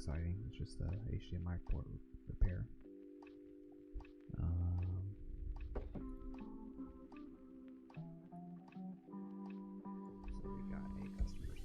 exciting. It's just a HDMI port repair. So we got a customer's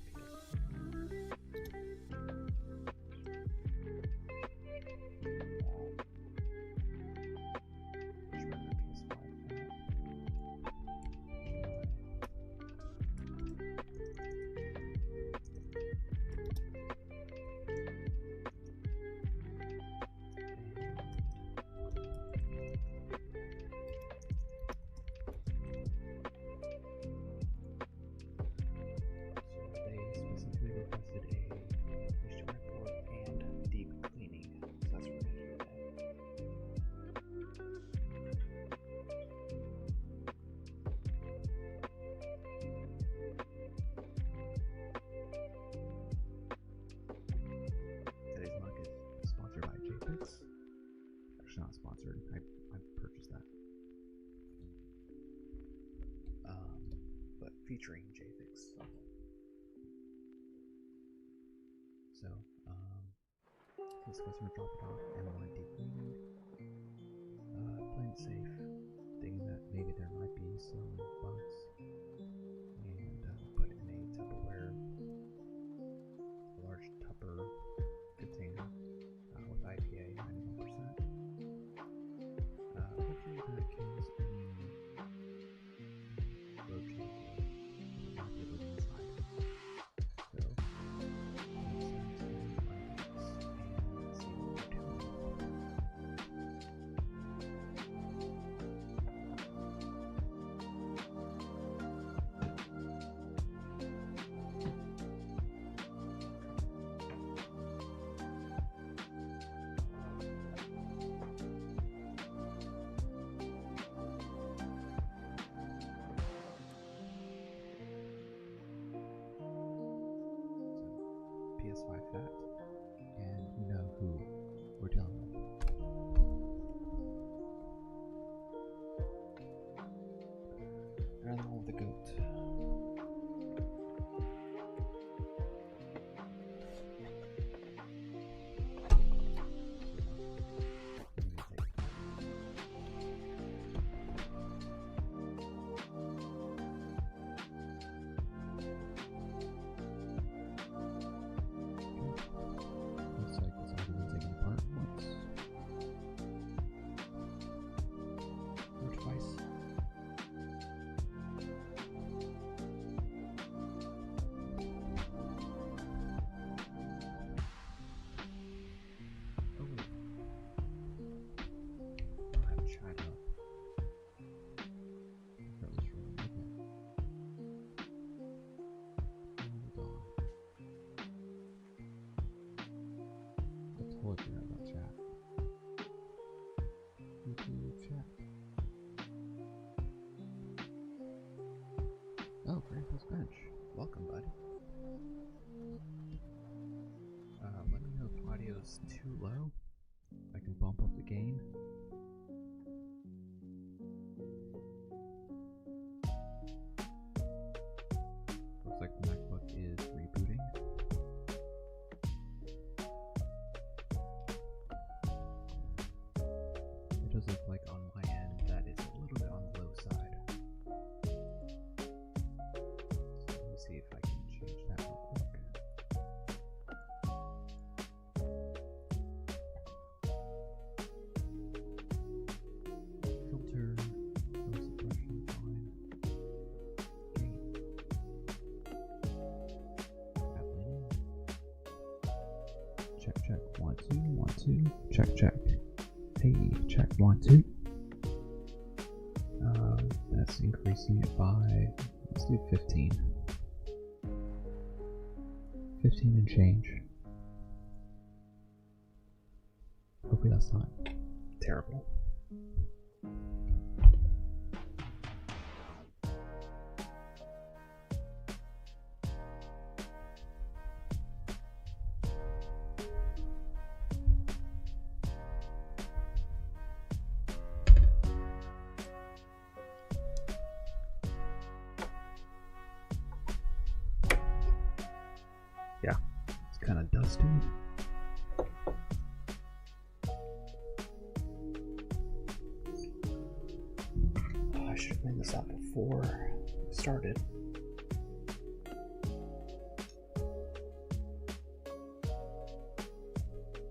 Actually not sponsored. I purchased that. But featuring JFix. So, this customer dropped it off and wanted deep cleaning. Playing it safe, thinking that maybe there might be some bugs, and put it in a Tupperware, large Tupper container with IPA 91%. Hopefully that kills any roaches or not be living inside. So, PS5 fact, and you know who we're dealing with. Animal of the goat. About chat. YouTube chat. Oh, Grandpa's Bench. Welcome, bud. Let me know if audio's too low. I can bump up the gain. Looks like the MacBook is rebooting. It does look like on my end that is a little bit on the low side. So let me see if I can change that real quick. Filter, no suppression, fine. Gain. Happening. Check, check, 1, 2, 1, 2. Check, check. Hey, check 1, 2. That's increasing it by, let's do 15. 15 and change. Hopefully that's not terrible. Yeah, it's kind of dusty. started.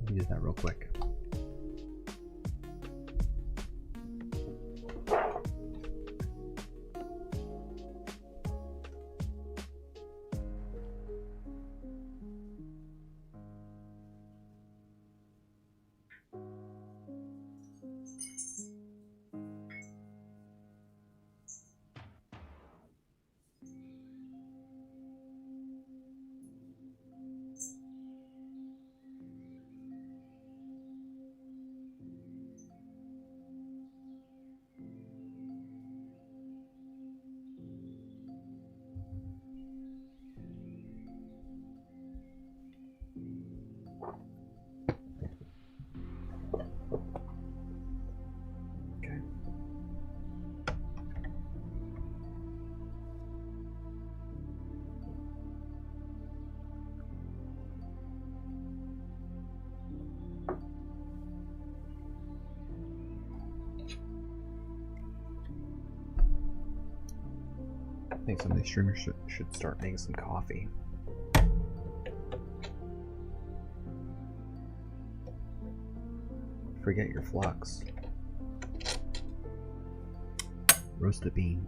Let me do that real quick. I think some of these streamers should start making some coffee. Forget your flux. Roast a bean.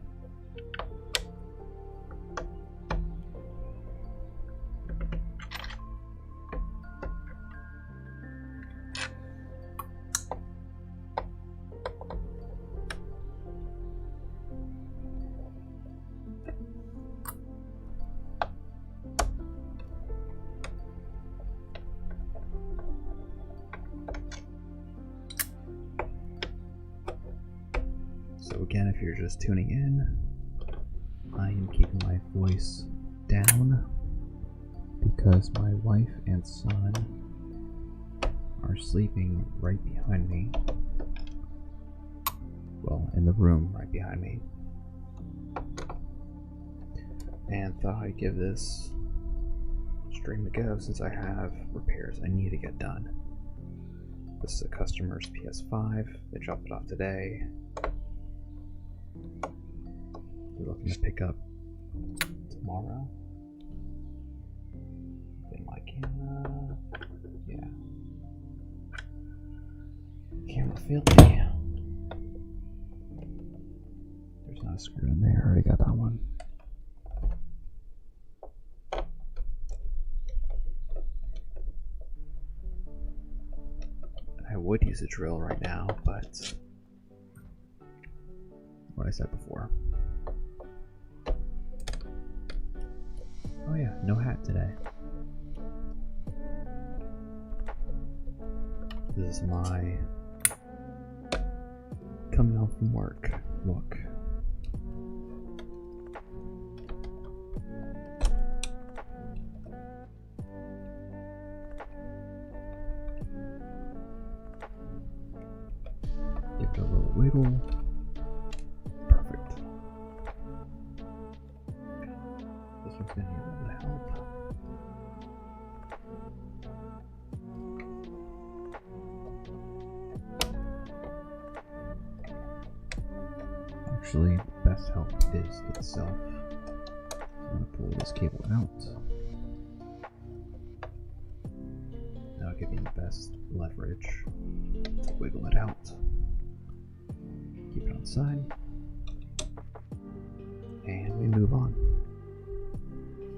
So again, if you're just tuning in, I am keeping my voice down because my wife and son are sleeping right behind me. Well, in the room right behind me. And thought I'd give this stream a go since I have repairs I need to get done. This is a customer's PS5. They dropped it off today. We're looking to pick up tomorrow. Then my camera, yeah. Camera filthy. There's not a screw in there. I already got that one. I would use a drill right now, but what I said before. Oh yeah, no hat today. This is my coming home from work look. Give it a little wiggle. Perfect. This one's gonna need a little bit of help. Actually, the best help is itself. I'm gonna pull this cable out. That'll give you the best leverage to wiggle it out. Keep it on side. And we move on.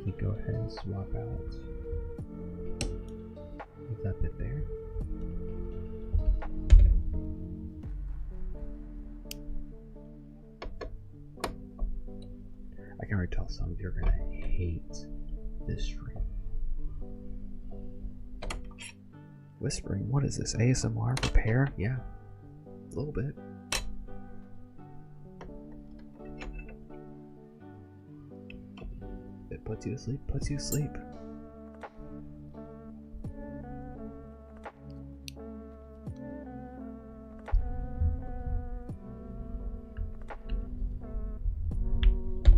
You go ahead and swap out. Leave that bit there. I can already tell some of you are gonna hate this stream. Whispering, what is this? ASMR repair? Yeah, a little bit. It puts you to sleep, puts you to sleep.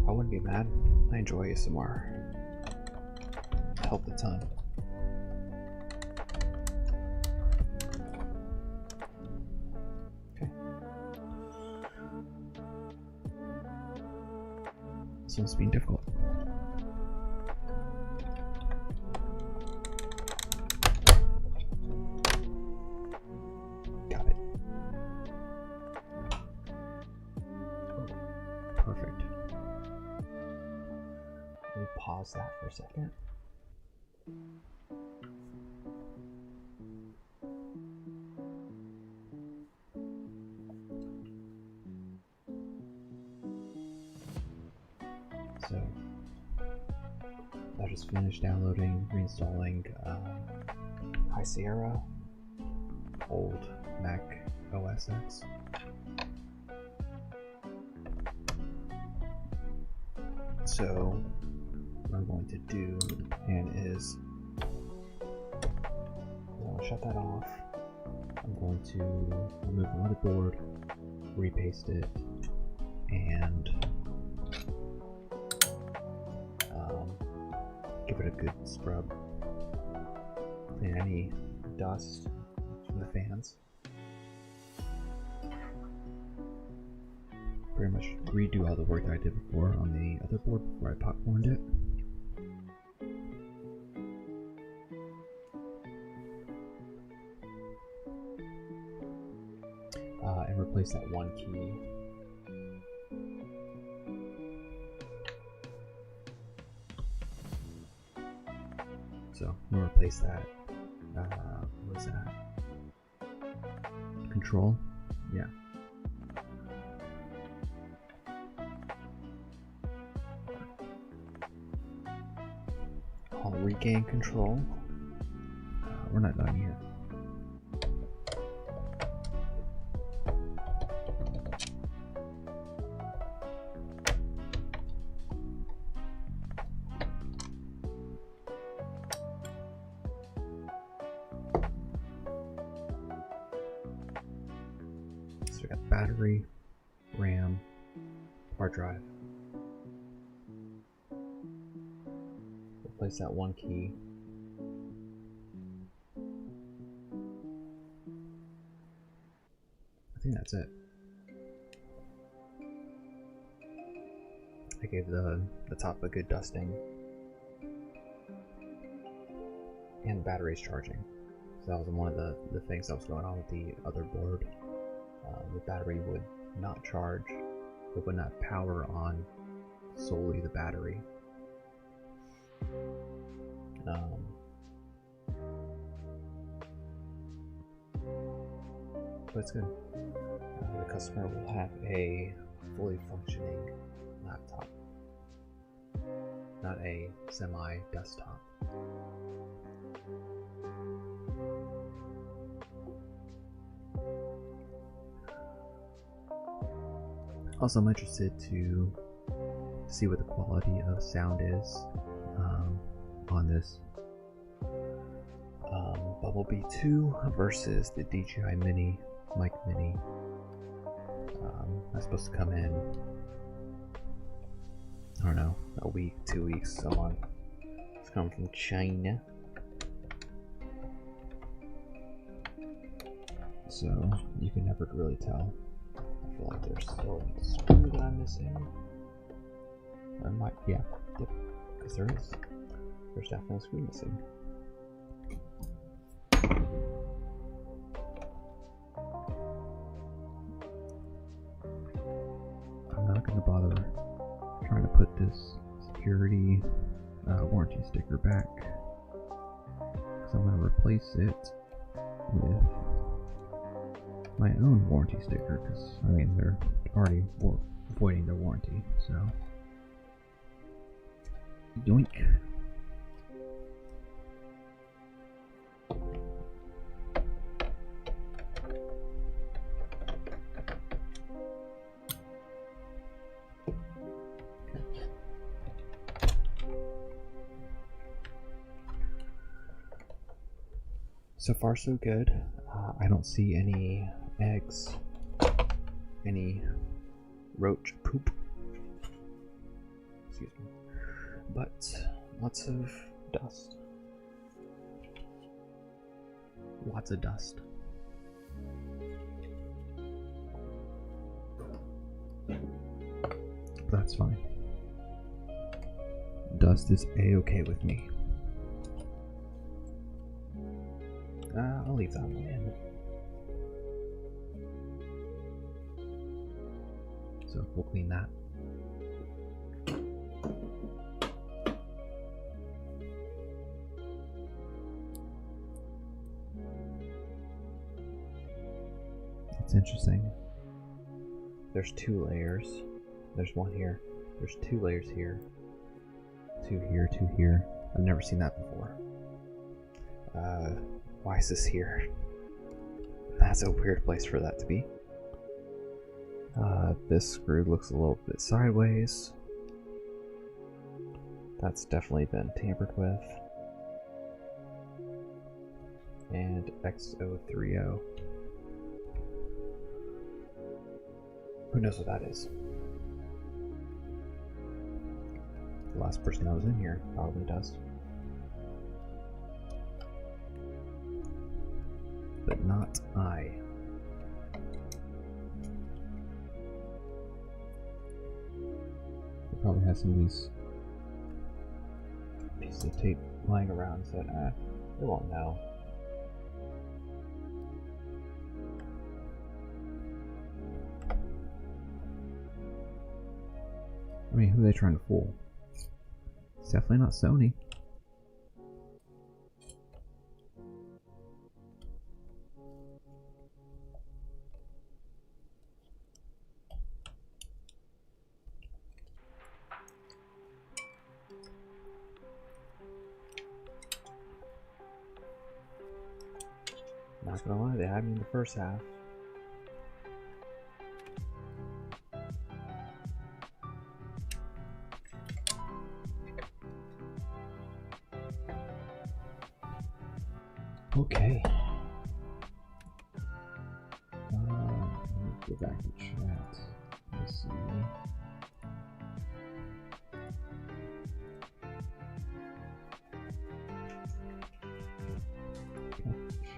I wouldn't be mad. I enjoy ASMR. Helped a ton. This one's being difficult. Got it. Perfect. Let me pause that for a second. So, I just finished downloading, reinstalling High Sierra, old Mac OS X. So, what I'm going to do is I'm going to shut that off. I'm going to remove the motherboard, repaste it, and give it a good scrub. Clean any dust from the fans. Pretty much redo all the work that I did before on the other board before I popcorned it. And replace that one key. So I'm gonna replace that. What was that? Control? Yeah. I'll regain control. We're not done here. So we got battery, RAM, hard drive. Replace that one key. I think that's it. I gave the top a good dusting. And the battery's charging. So that was one of the things that was going on with the other board. The battery would not charge. It would not power on solely the battery. But it's good. The customer will have a fully functioning laptop, not a semi-desktop. Also, I'm interested to see what the quality of sound is on this Bumblebee 2 versus the DJI Mini Mic Mini. That's supposed to come in, I don't know, a week, 2 weeks, so on. It's coming from China. So you can never really tell. I feel like there's still a screw that I'm missing. Or might, yeah, because there is. There's definitely a screw missing. I'm not going to bother trying to put this security warranty sticker back, because I'm going to replace it with my own warranty sticker, because I mean they're already voiding their warranty, so yoink. So far so good. I don't see any eggs, any roach poop, excuse me, but lots of dust. Lots of dust. But that's fine. Dust is a-okay with me. I'll leave that one in. So we'll clean that. It's interesting. There's 2 layers. There's one here. There's 2 layers here. 2 here, 2 here. I've never seen that before. Why is this here? That's a weird place for that to be. This screw looks a little bit sideways. That's definitely been tampered with. And XO30. Who knows what that is? The last person that was in here probably does. But not I. They probably has some of these pieces of tape lying around so that they won't know. I mean, who are they trying to fool? It's definitely not Sony. Not gonna lie, they had me in the first half. Okay. Let me go back to chat. Let's see.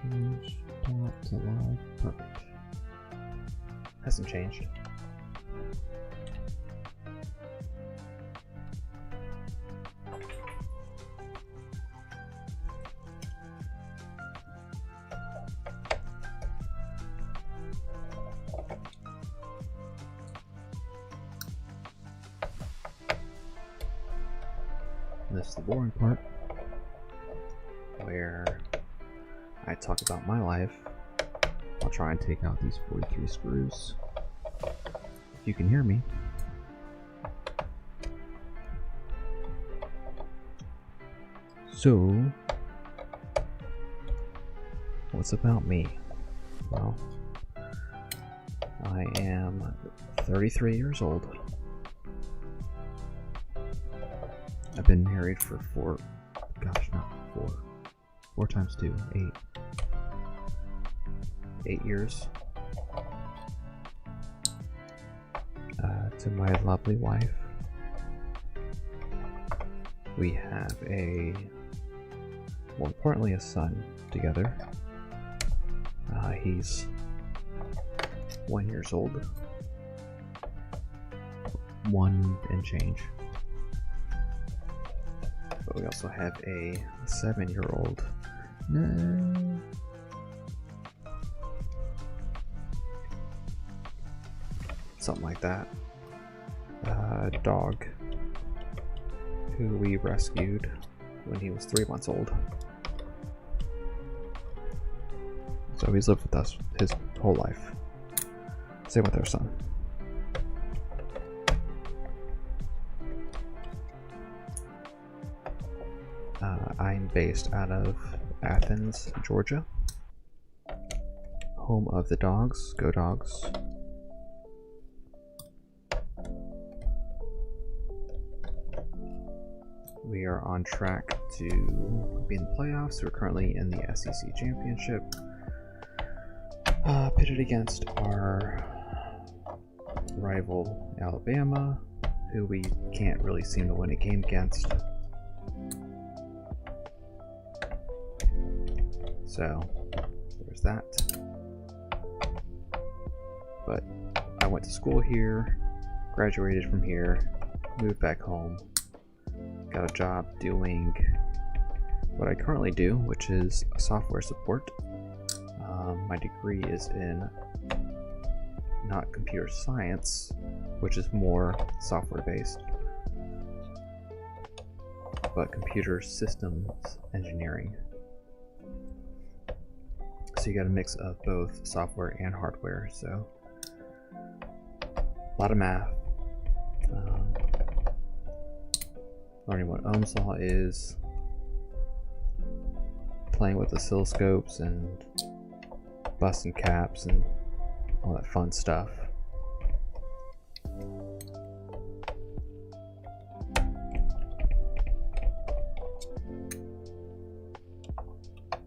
Change dot to live. Perfect. Hasn't changed. This is the boring part, where I talk about my life. I'll try and take out these 43 screws. If you can hear me. So, what's about me? Well, I am 33 years old. I've been married for 4 times 2, 8 years. To my lovely wife. We have more importantly, a son together. He's 1 year old. 1 and change. But we also have a 7-year-old. No. Something like that. Dog who we rescued when he was 3 months old. So he's lived with us his whole life. Same with our son. I'm based out of Athens, Georgia. Home of the dogs. Go Dogs. We are on track to be in the playoffs. We're currently in the SEC Championship. Pitted against our rival Alabama, who we can't really seem to win a game against. So, there's that. But I went to school here, graduated from here, moved back home, got a job doing what I currently do, which is software support. My degree is in not computer science, which is more software based, but computer systems engineering. So you got a mix of both software and hardware, so a lot of math, learning what Ohm's law is, playing with oscilloscopes and busting caps and all that fun stuff.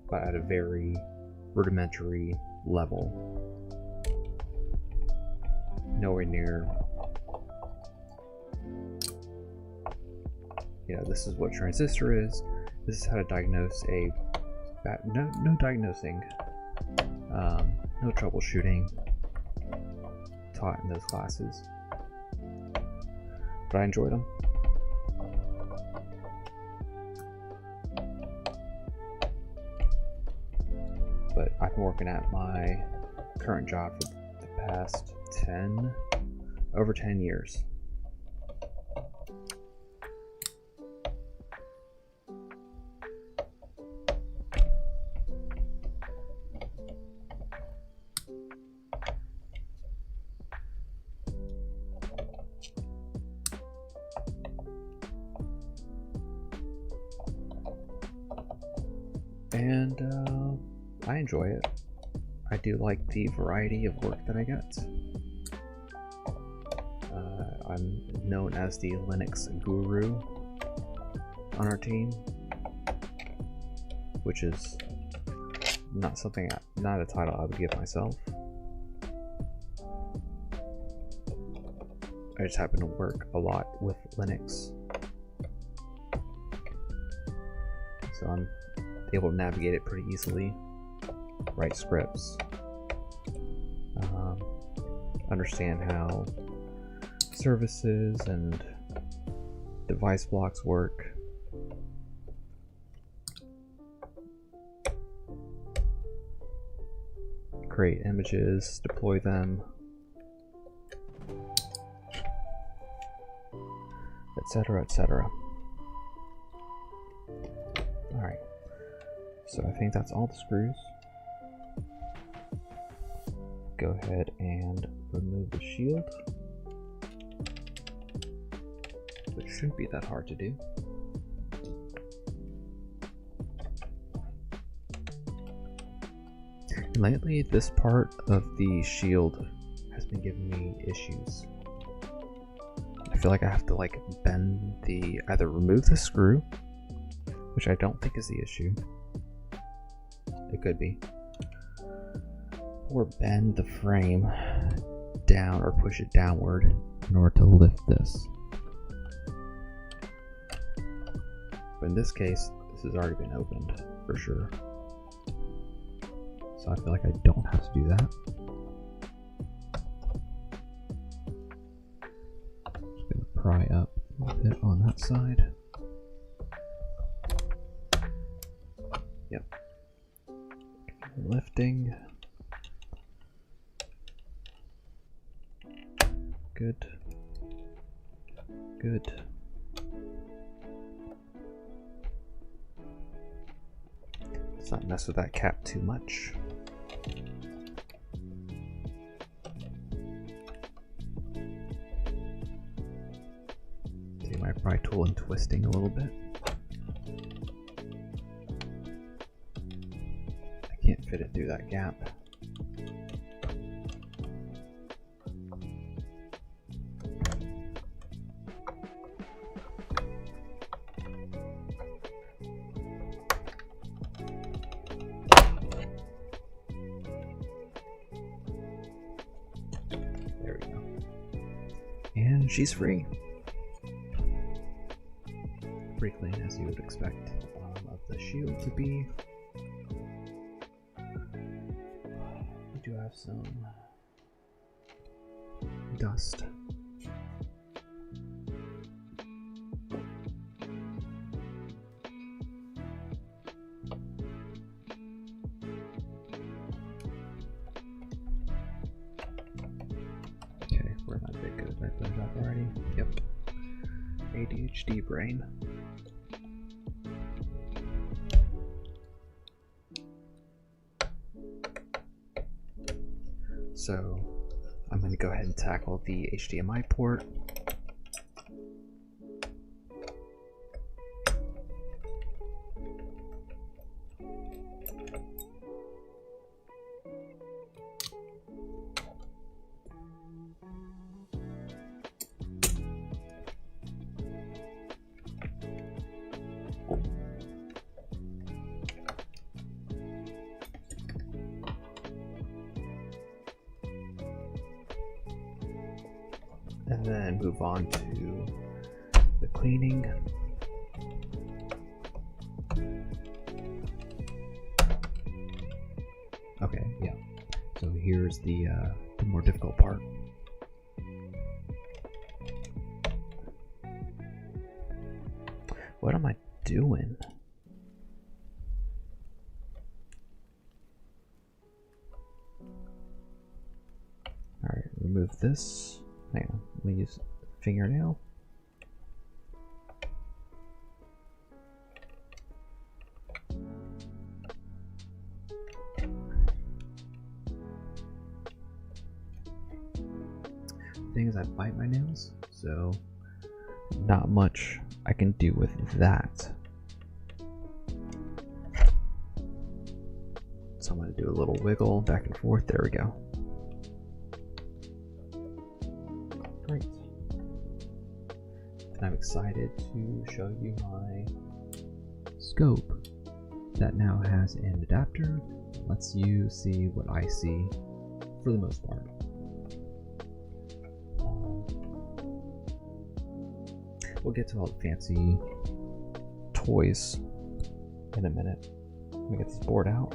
But at a very rudimentary level. Nowhere near, this is what transistor is, this is how to diagnose a no diagnosing, no troubleshooting taught in those classes, but I enjoyed them. But I've been working at my current job for the past over 10 years. And I enjoy it. I do like the variety of work that I get. I'm known as the Linux guru on our team, which is not a title I would give myself. I just happen to work a lot with Linux, so I'm able to navigate it pretty easily, write scripts, understand how services and device blocks work, create images, deploy them, etc., etc. Alright, so I think that's all the screws. Go ahead and remove the shield, which shouldn't be that hard to do. And lately, this part of the shield has been giving me issues. I feel like I have to either remove the screw, which I don't think is the issue. It could be. Or bend the frame down or push it downward in order to lift this. But in this case, this has already been opened for sure. So I feel like I don't have to do that. Just gonna pry up a bit on that side. Yep. Lifting. Good. Good. Let's not mess with that cap too much. Take my pry tool and twisting a little bit. I can't fit it through that gap. And she's free. Pretty clean, as you would expect the bottom of the shield to be. We do have some dust. Did I put it up already? Yep. ADHD brain. So I'm going to go ahead and tackle the HDMI port. And then move on to the cleaning. Okay, yeah. So here's the more difficult part. What am I doing? Alright, remove this. Hang on, let me use fingernail. The thing is, I bite my nails, so not much I can do with that. So I'm going to do a little wiggle back and forth. There we go. Great. And I'm excited to show you my scope that now has an adapter. Lets you see what I see for the most part. We'll get to all the fancy toys in a minute. Let me get this board out.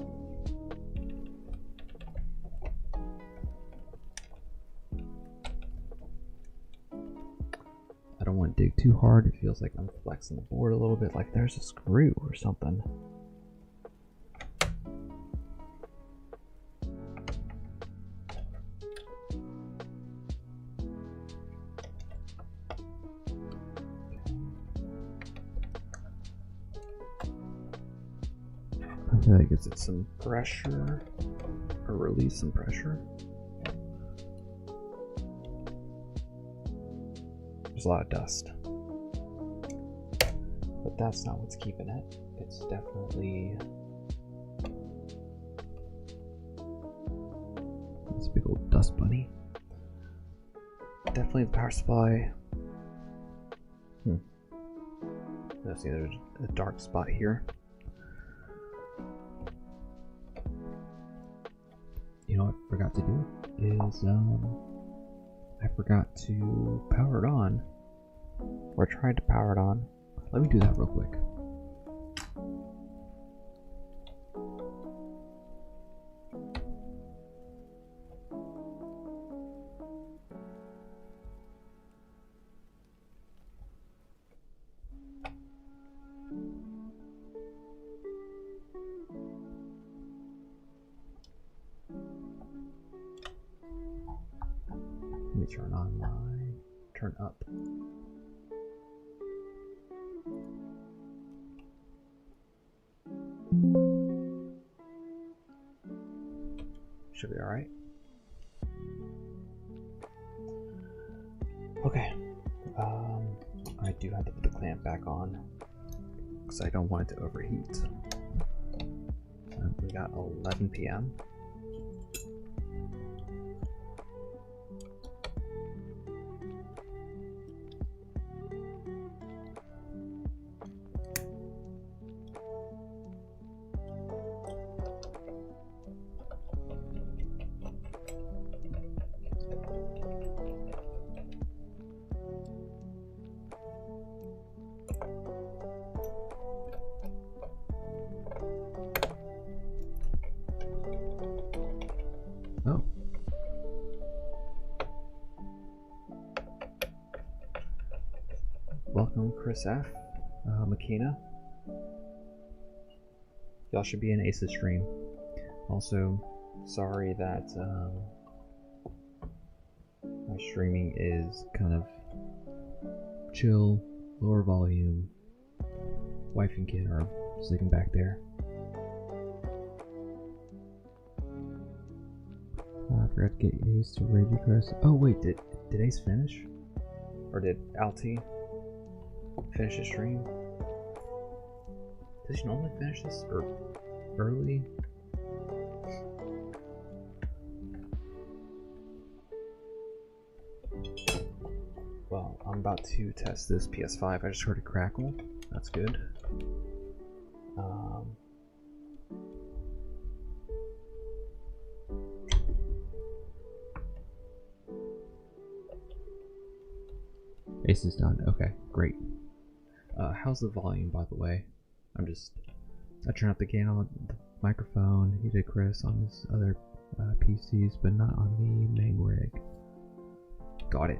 I don't want to dig too hard. It feels like I'm flexing the board a little bit, like there's a screw or something. I feel like gives it some pressure, or release some pressure. There's a lot of dust, but that's not what's keeping it. It's definitely this big old dust bunny. Definitely the power supply. Let's see, there's a dark spot here. You know what I forgot to do is I forgot to power it on, or tried to power it on. Let me do that real quick. Let me turn on turn up. Should be alright. Okay. I do have to put the clamp back on because I don't want it to overheat. We got 11 p.m. Oh. Welcome, Chris F. Makina. Y'all should be in Ace's stream. Also, sorry that my streaming is kind of chill, lower volume. Wife and kid are sleeping back there. I forgot to get Ace to Ragey Crest. Oh wait, did Ace finish? Or did Alti finish the stream? Does she normally finish this early? Well, I'm about to test this PS5. I just heard a crackle. That's good. Ace is done. Okay, great. How's the volume, by the way? I turned up the gain on the microphone. He did Chris on his other PCs, but not on the main rig. Got it.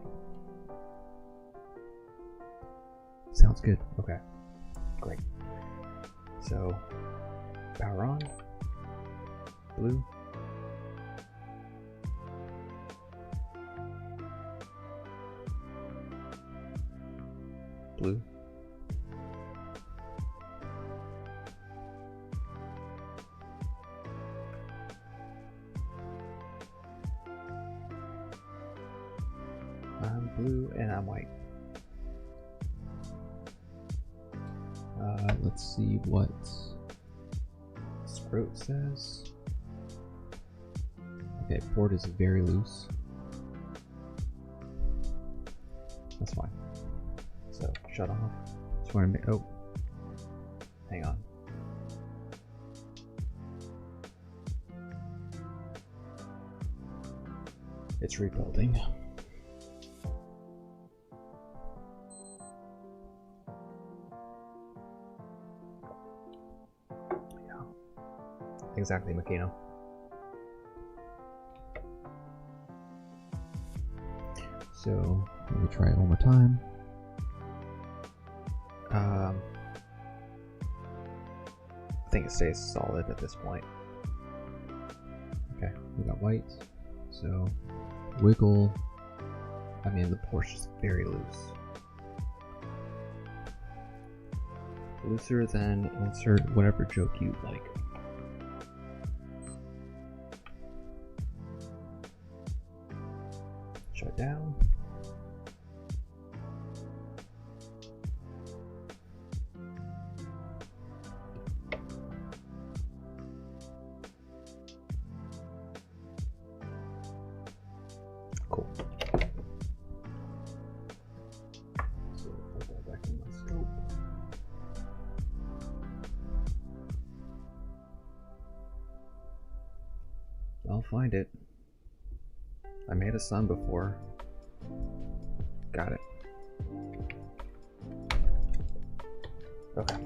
Sounds good. Okay, great. So, power on. Blue. Blue. I'm blue and I'm white. Let's see what Scroat says. Okay, port is very loose. That's fine. So, shut off. Just want to make. Oh. Hang on. It's rebuilding. Yeah. Exactly, Makino. So, let me try it one more time. I think it stays solid at this point. Okay, we got white. So, wiggle. I mean, the port's just very loose. Looser than insert whatever joke you'd like. Shut down. Cool. So put that back in my scope. I'll find it. I made a sun before. Got it. Okay.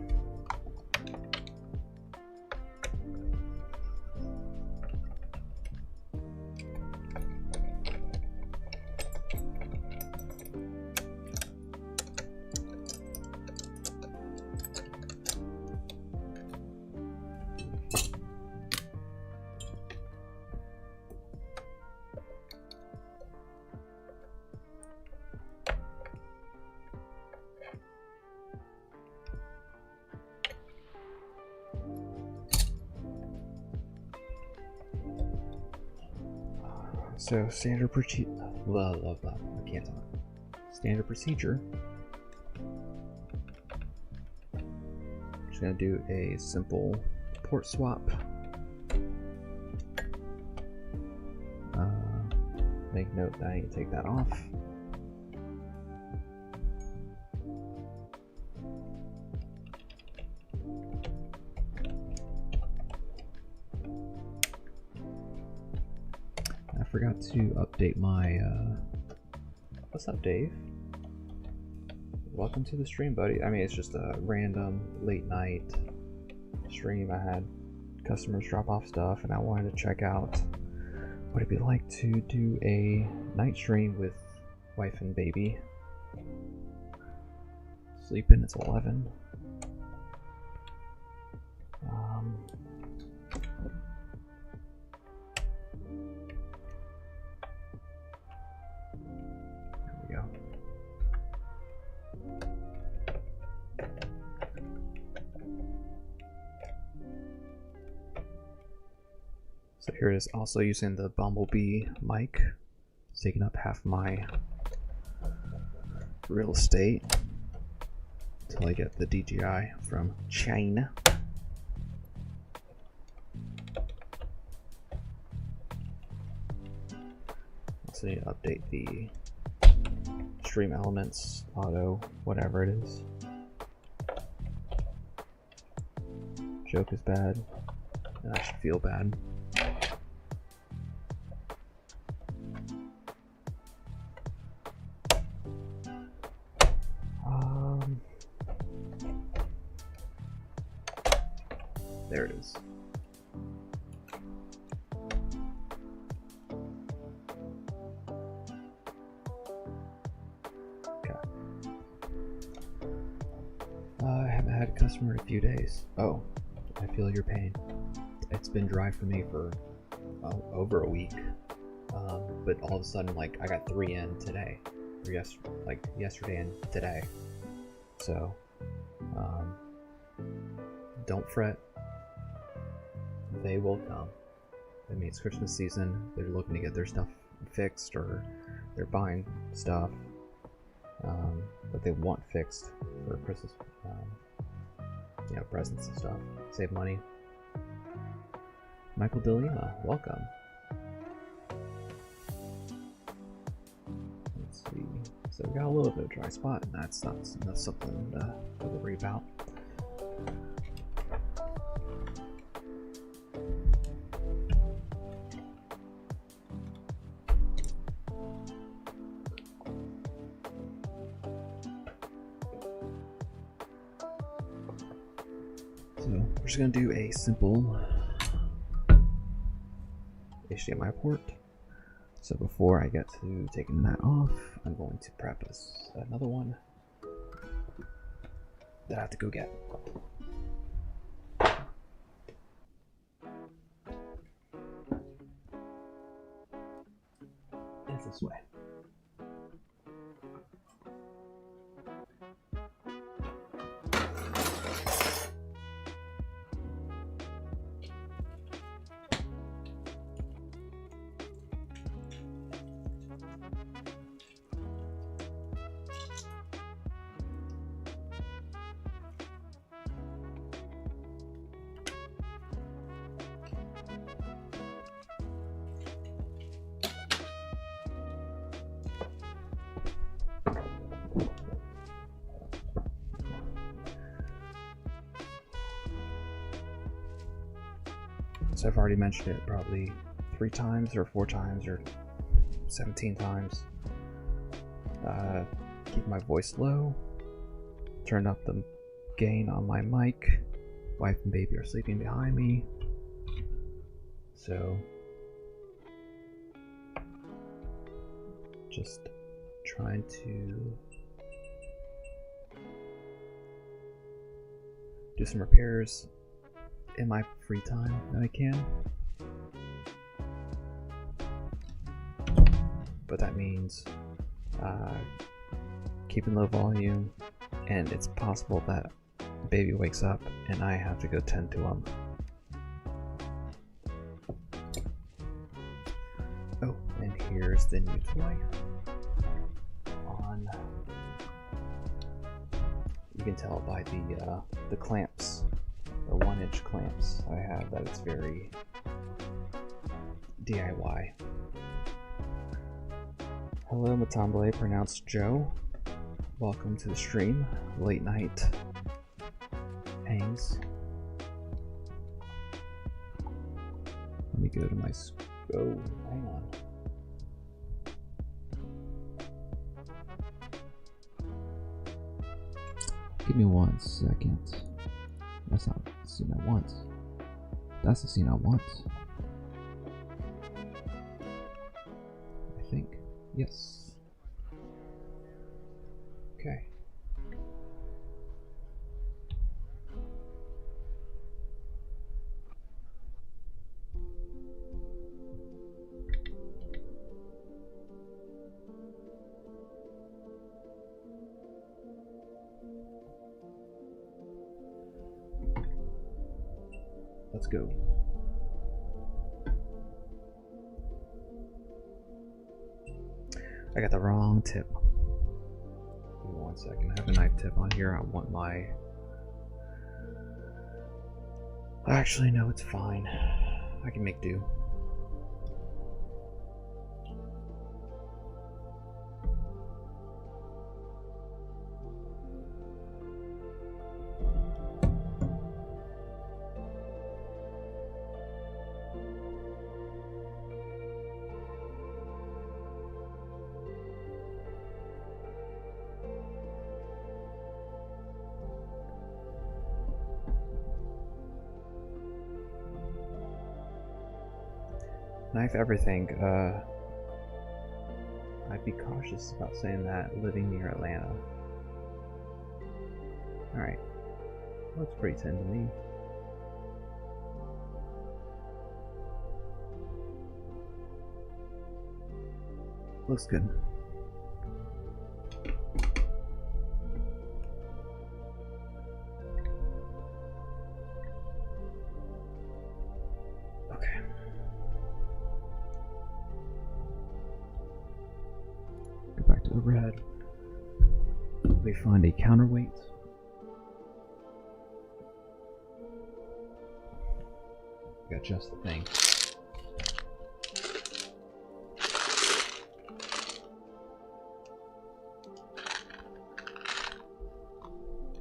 So standard procedure. I can't talk. Standard procedure. Just gonna do a simple port swap. Make note that I need to take that off. I forgot to update my, what's up, Dave? Welcome to the stream, buddy. I mean, it's just a random late night stream. I had customers drop off stuff and I wanted to check out what it'd be like to do a night stream with wife and baby. Sleeping, it's 11. So here it is, also using the Bumblebee mic. It's taking up half my real estate until I get the DJI from China. Also need to update the stream elements, auto, whatever it is. Joke is bad, and I should feel bad. There it is. Okay. I haven't had a customer in a few days. Oh, I feel your pain. It's been dry for me for over a week. But all of a sudden, like, I got 3 in today. Or yesterday and today. So, don't fret. They will come. I mean, it's Christmas season. They're looking to get their stuff fixed, or they're buying stuff that they want fixed for Christmas, presents and stuff. Save money. Michael DeLima, welcome. Let's see. So we got a little bit of dry spot, and that's something to worry about. We're just going to do a simple HDMI port. So before I get to taking that off, I'm going to prep another one that I have to go get. It's this way. So I've already mentioned it probably 3 times or 4 times or 17 times. Keep my voice low. Turn up the gain on my mic. Wife and baby are sleeping behind me. So just trying to do some repairs in my free time that I can. But that means keeping low volume, and it's possible that baby wakes up and I have to go tend to him. Oh, and here's the new toy. You can tell by the clamps, the 1-inch clamps I have, that it's very DIY. Hello, Matamble, pronounced Joe. Welcome to the stream. Late night hangs. Let me go to my hang on. Give me 1 second. That's not the scene I want. That's the scene I want. I think. Yes. Okay. Let's go. I got the wrong tip. Give me 1 second. I have a knife tip on here. I want my... Actually, no, it's fine. I can make do. Knife everything. I'd be cautious about saying that living near Atlanta. Alright. Looks pretty thin to me. Looks good. Okay. Go back to overhead. We find a counterweight. Got just the thing.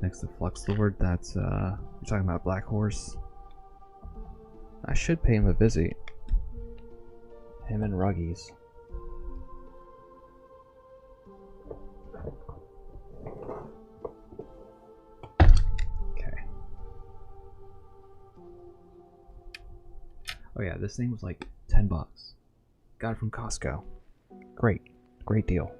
Next to Flux Lord, that's you're talking about Black Horse. I should pay him a visit. Him and Ruggies. Okay. Oh yeah, this thing was like $10. Got it from Costco. Great. Great deal.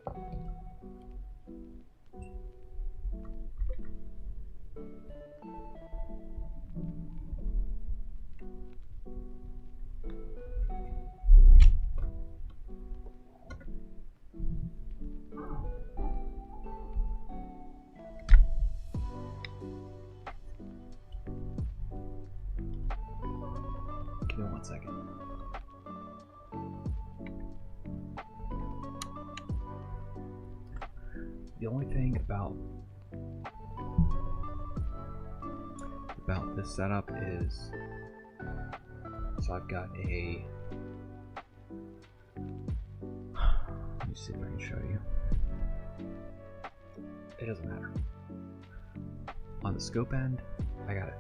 Give me 1 second. The only thing about this setup is, so I've got a, let me see if I can show you. It doesn't matter. On the scope end, I got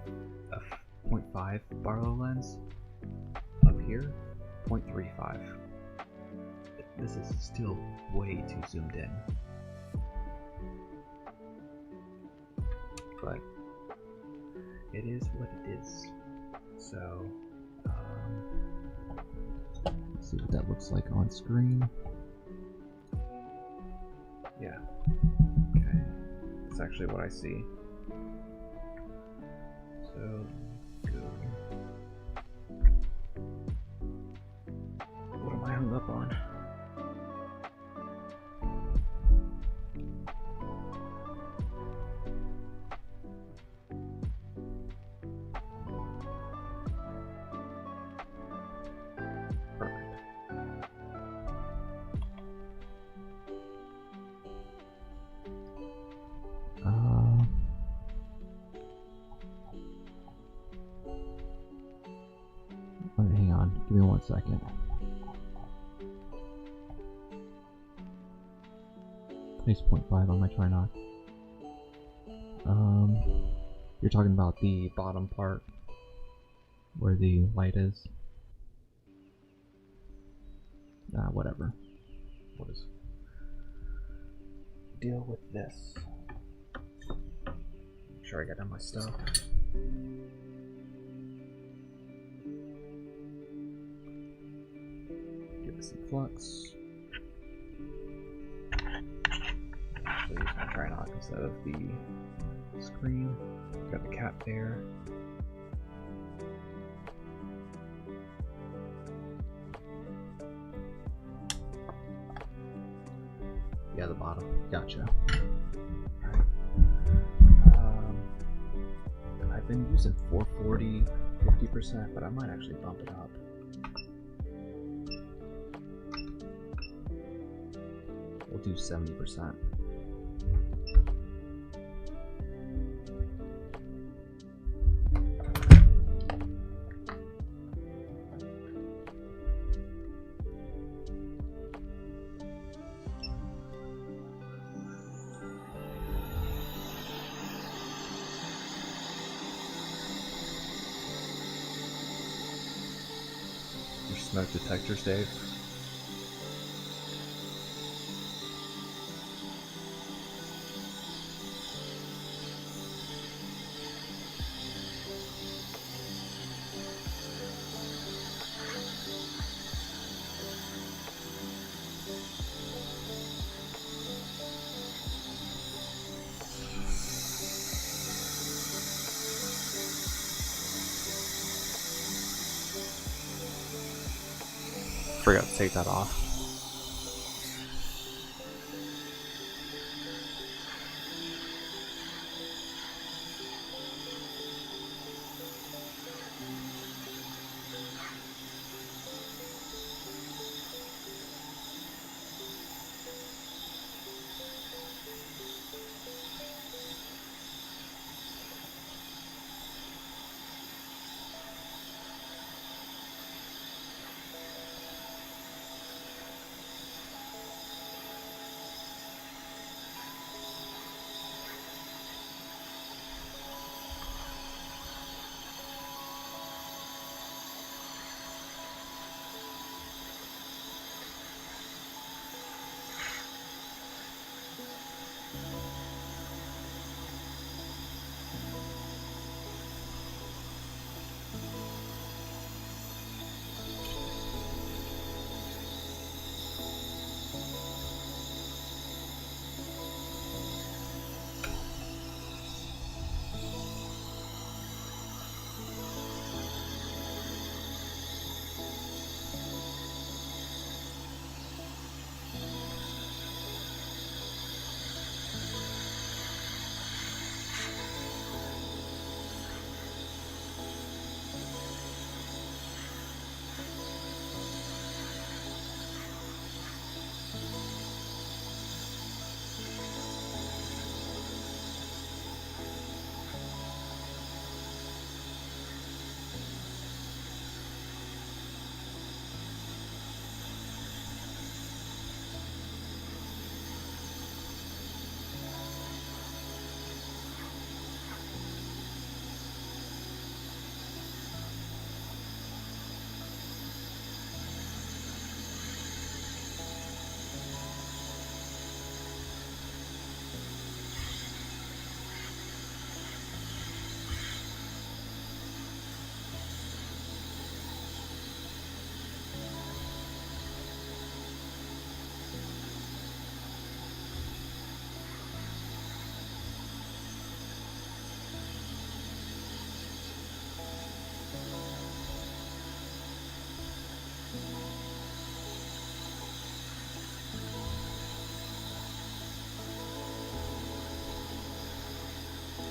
a 0.5 Barlow lens. Up here, 0.35. This is still way too zoomed in. But it is what it is. So, let's see what that looks like on screen. Yeah. Okay. That's actually what I see. So, go. What am I hung up on? Hang on, give me 1 second. Place 0.5 on my Trinoc. You're talking about the bottom part where the light is. Whatever. What is? Deal with this. Make sure I got down my stuff. Give it some flux. Actually use my Trinoc instead of the screen. Got the cap there. Yeah, the bottom. Gotcha. Alright. I've been using 440, 50%, but I might actually bump it up. We'll do 70%. Your smoke detectors, Dave. Forgot to take that off.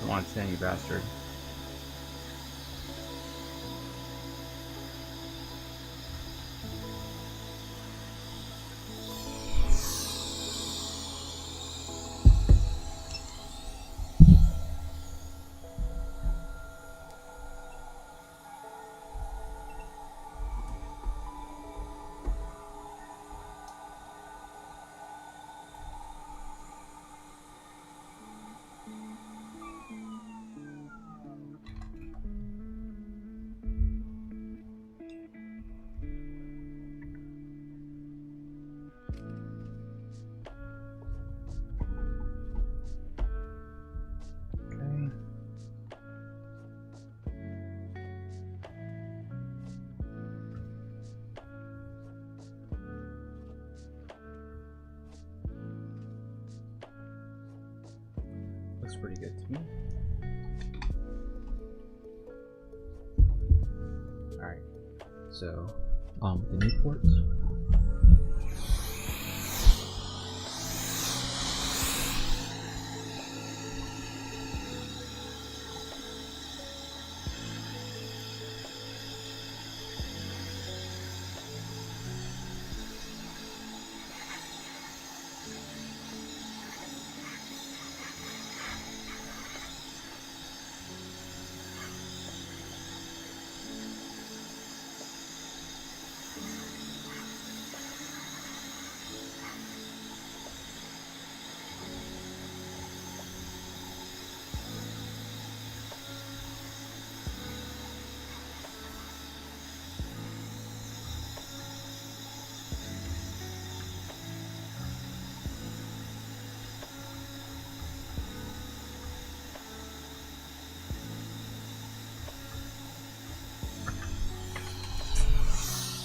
Come on, stand, you bastard. Looks pretty good to me. Alright, so the new ports.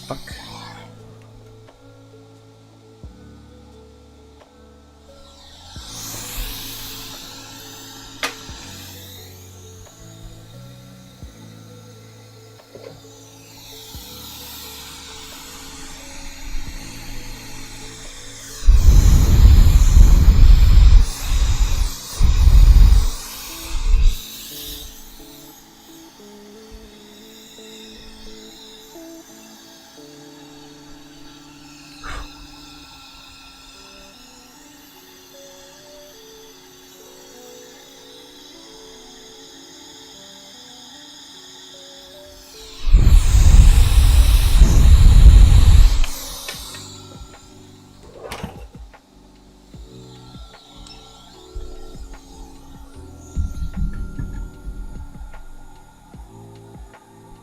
Fuck.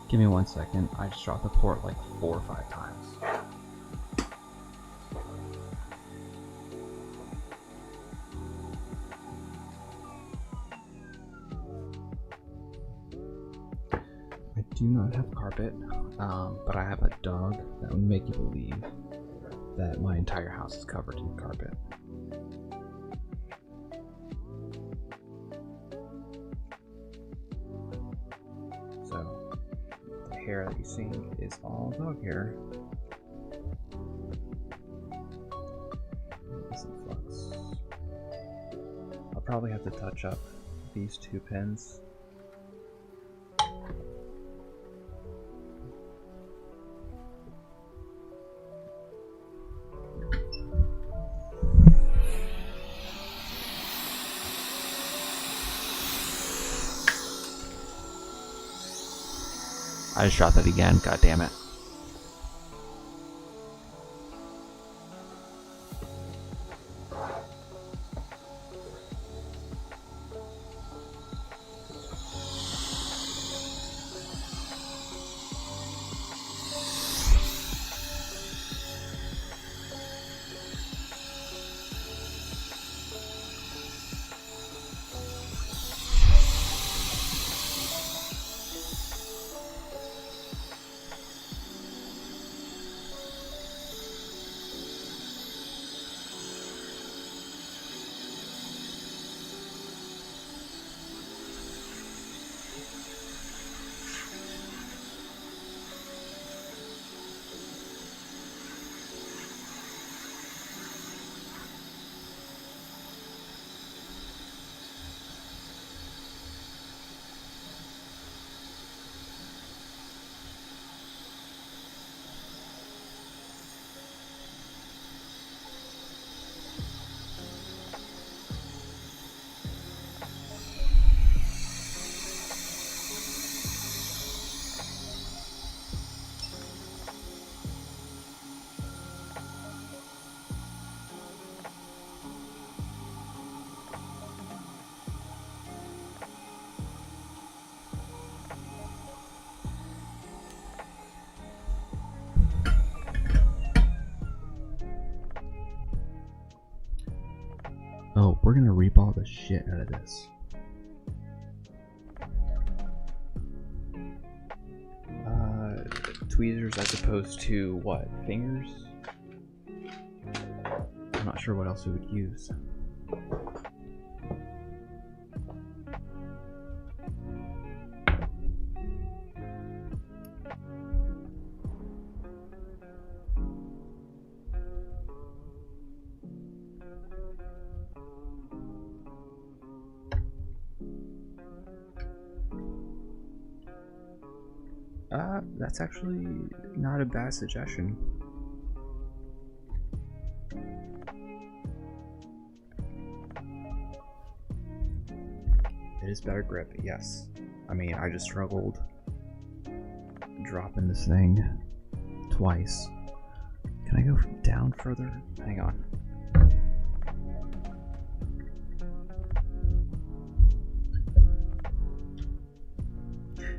Give me 1 second. I just dropped the port like 4 or 5 times. I do not have carpet, but I have a dog that would make you believe that my entire house is covered in carpet. So, the hair that you see is all dog hair. It's in flux. I'll probably have to touch up these 2 pins. I just dropped that again, god damn it. Oh, we're gonna reball the shit out of this. Tweezers as opposed to what? Fingers? I'm not sure what else we would use. That's actually not a bad suggestion. It is better grip, yes. I mean, I just struggled dropping this thing twice. Can I go down further? Hang on.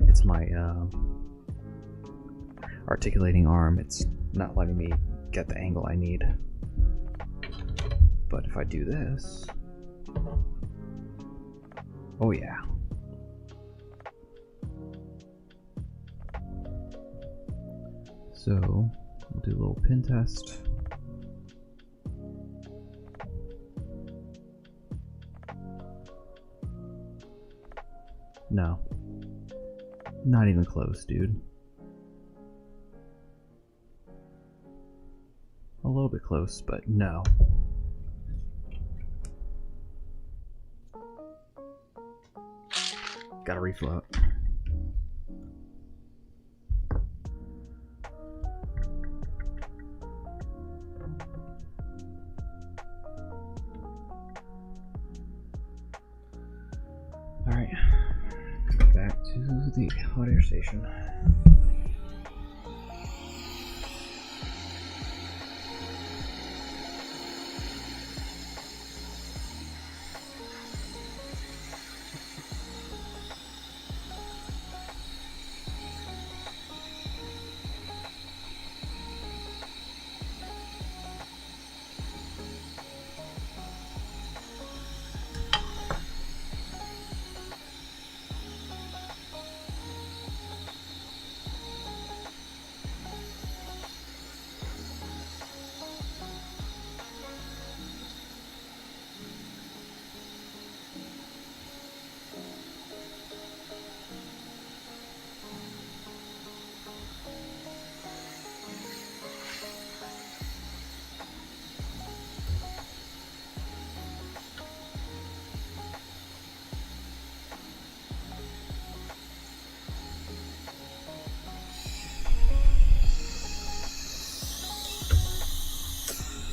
It's my articulating arm. It's not letting me get the angle I need. But if I do this, oh yeah. So we'll do a little pin test. No. Not even close, dude. A little bit close, but no. Gotta refloat. Alright. Back to the hot air station.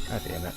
God damn it.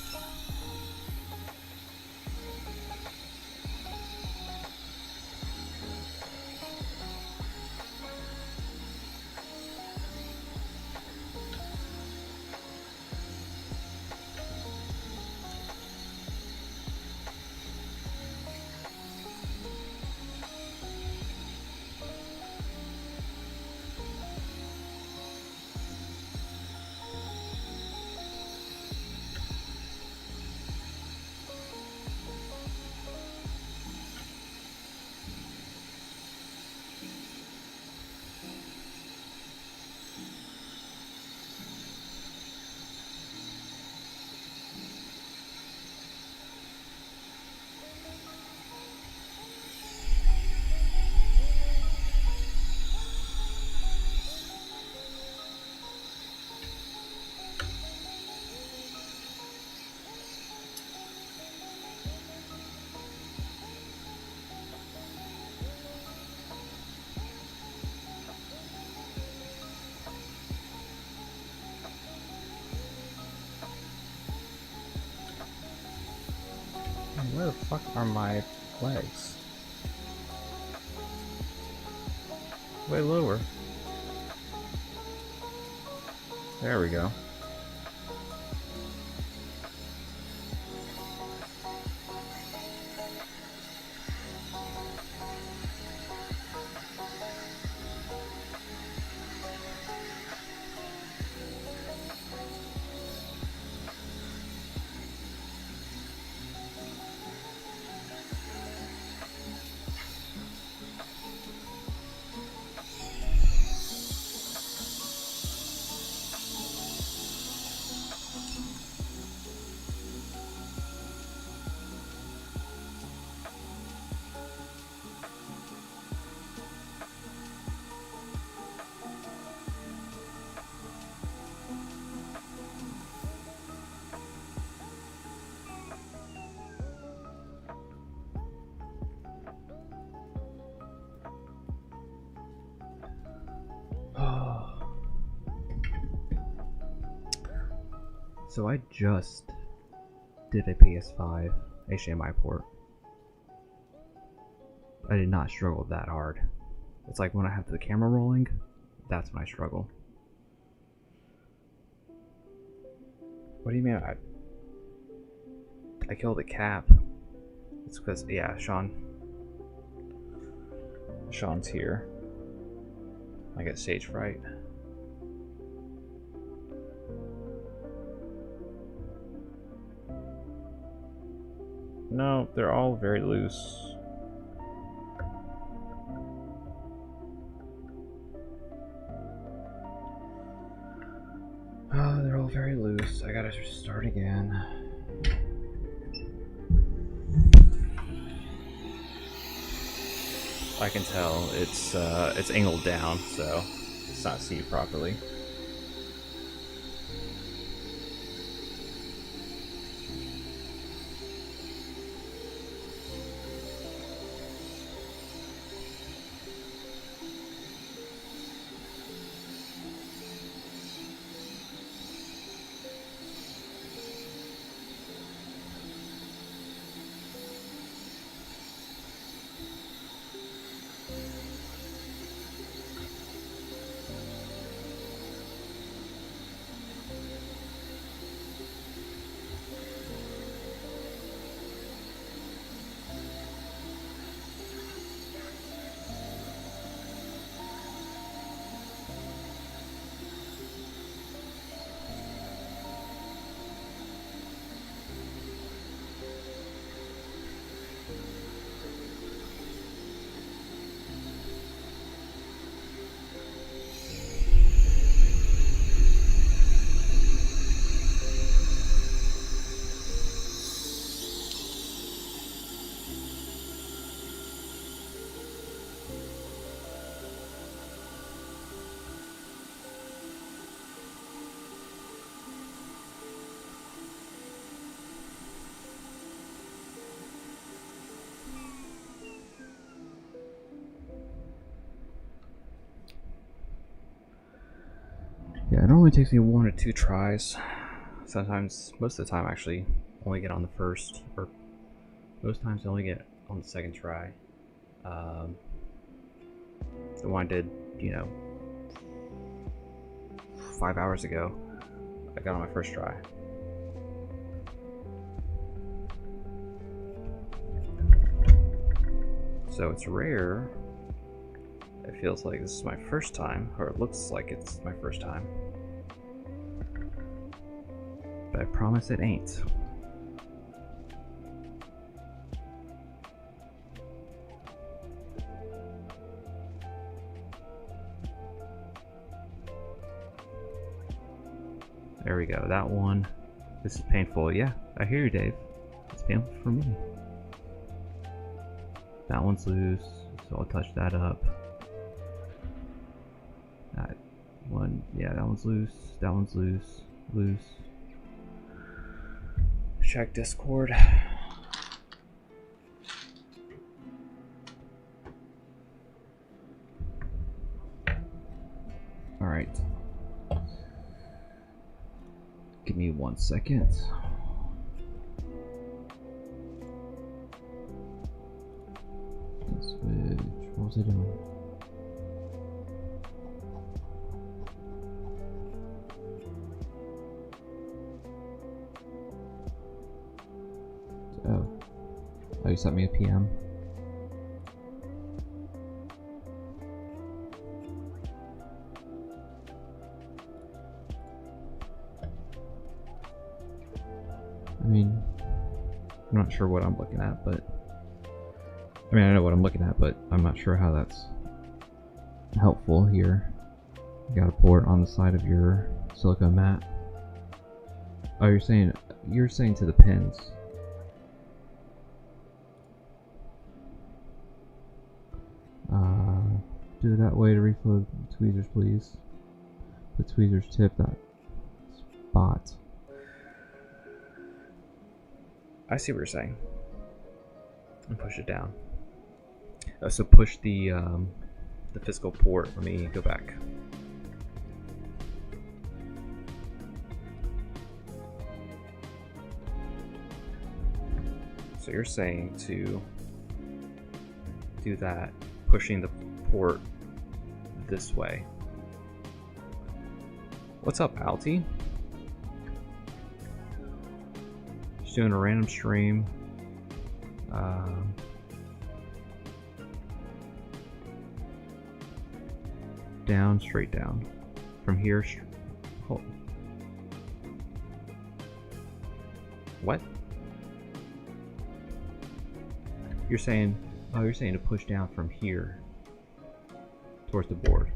Where the fuck are my legs? Way lower. There we go. So I just did a PS5 HDMI port. I did not struggle that hard. It's like when I have the camera rolling, that's when I struggle. What do you mean I killed a cap? It's because, yeah, Sean's here. I get stage fright. No, they're all very loose. very loose. I gotta start again. I can tell it's angled down, so it's not seen properly. Yeah, it only takes me 1 or 2 tries. Sometimes, most of the time actually, only get on the first, or most times I only get on the second try. The one I did, 5 hours ago, I got on my first try. So it's rare. It feels like this is my first time, or it looks like it's my first time. But I promise it ain't. There we go, that one. This is painful. Yeah, I hear you, Dave. It's painful for me. That one's loose, so I'll touch that up. That one, yeah, that one's loose. That one's loose. Loose. Check Discord. Alright. Give me 1 second. Let's switch. What was I doing? Oh, you sent me a PM. I mean, I'm not sure what I'm looking at, but I mean, I know what I'm looking at, but I'm not sure how that's helpful here. You got a port on the side of your silicone mat. Oh, you're saying to the pins. Do it that way to reflow the tweezers, please. The tweezers tip that spot. I see what you're saying. And push it down. So push the physical port. Let me go back. So you're saying to do that, pushing the port this way. What's up, Alti? Just doing a random stream. Down, straight down. From here, oh. What? You're saying, oh, you're saying to push down from here towards the board.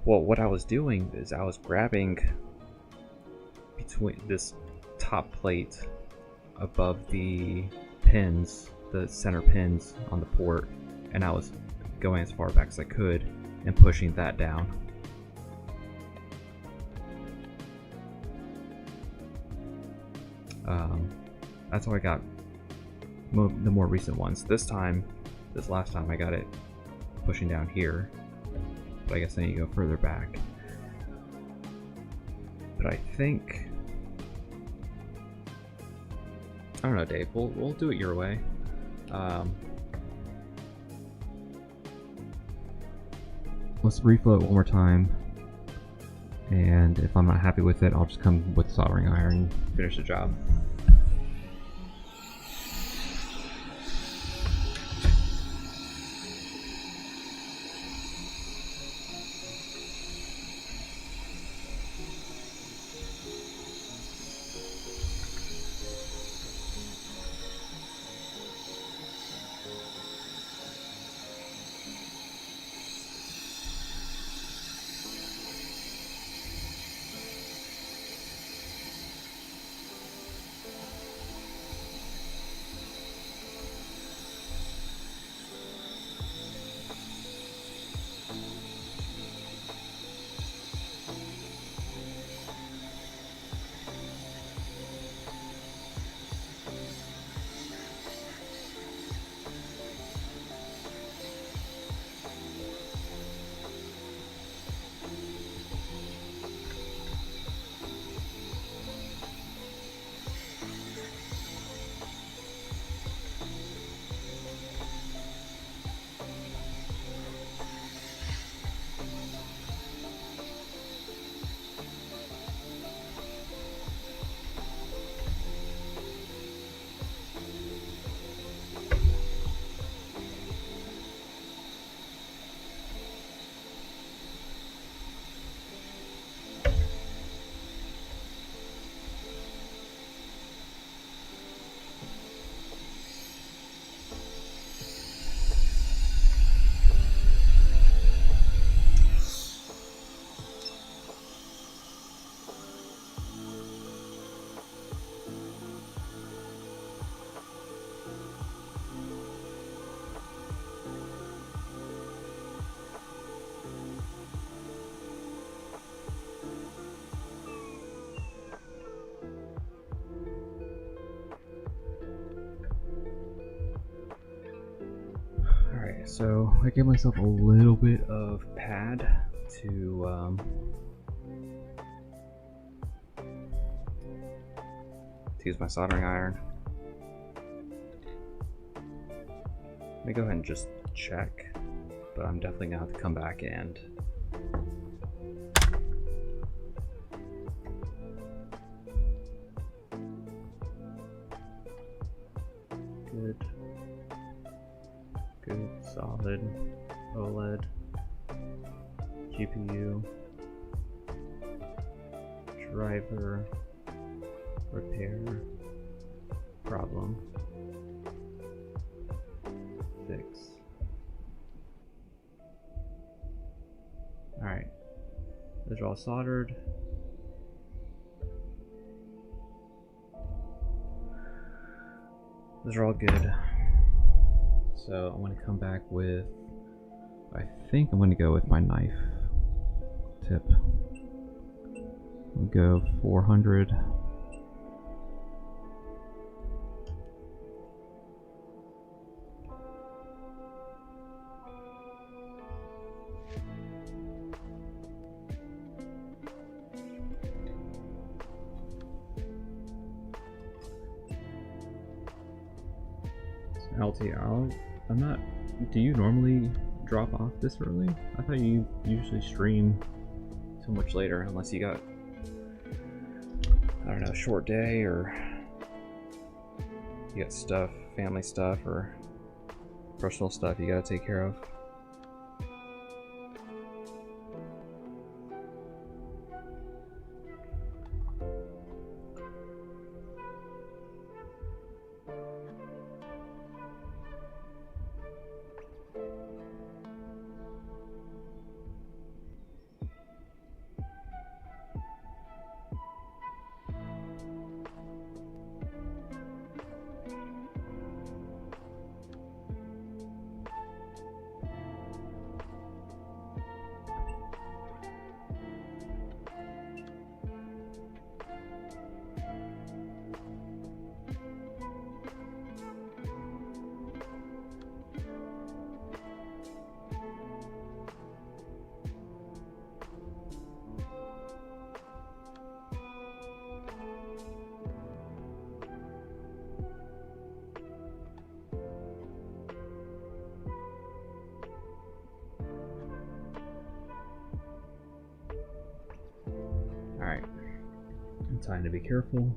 Well, what I was doing is I was grabbing between this top plate above the pins, the center pins on the port, and I was going as far back as I could and pushing that down. That's how I got the more recent ones. This last time I got it pushing down here, but I guess I need to go further back. But I think, I don't know, Dave, we'll do it your way. Let's reflow it one more time, and if I'm not happy with it, I'll just come with soldering iron and finish the job. So I gave myself a little bit of pad to use my soldering iron. Let me go ahead and just check, but I'm definitely gonna have to come back and good solid OLED GPU driver repair problem fix. Alright, those are all soldered. Those are all good. So I'm going to come back with, I think I'm going to go with my knife tip. We'll go 400. LTL. I'm not. Do you normally drop off this early? I thought you usually stream so much later, unless you got, I don't know, a short day, or you got stuff, family stuff, or personal stuff you gotta take care of. Time to be careful.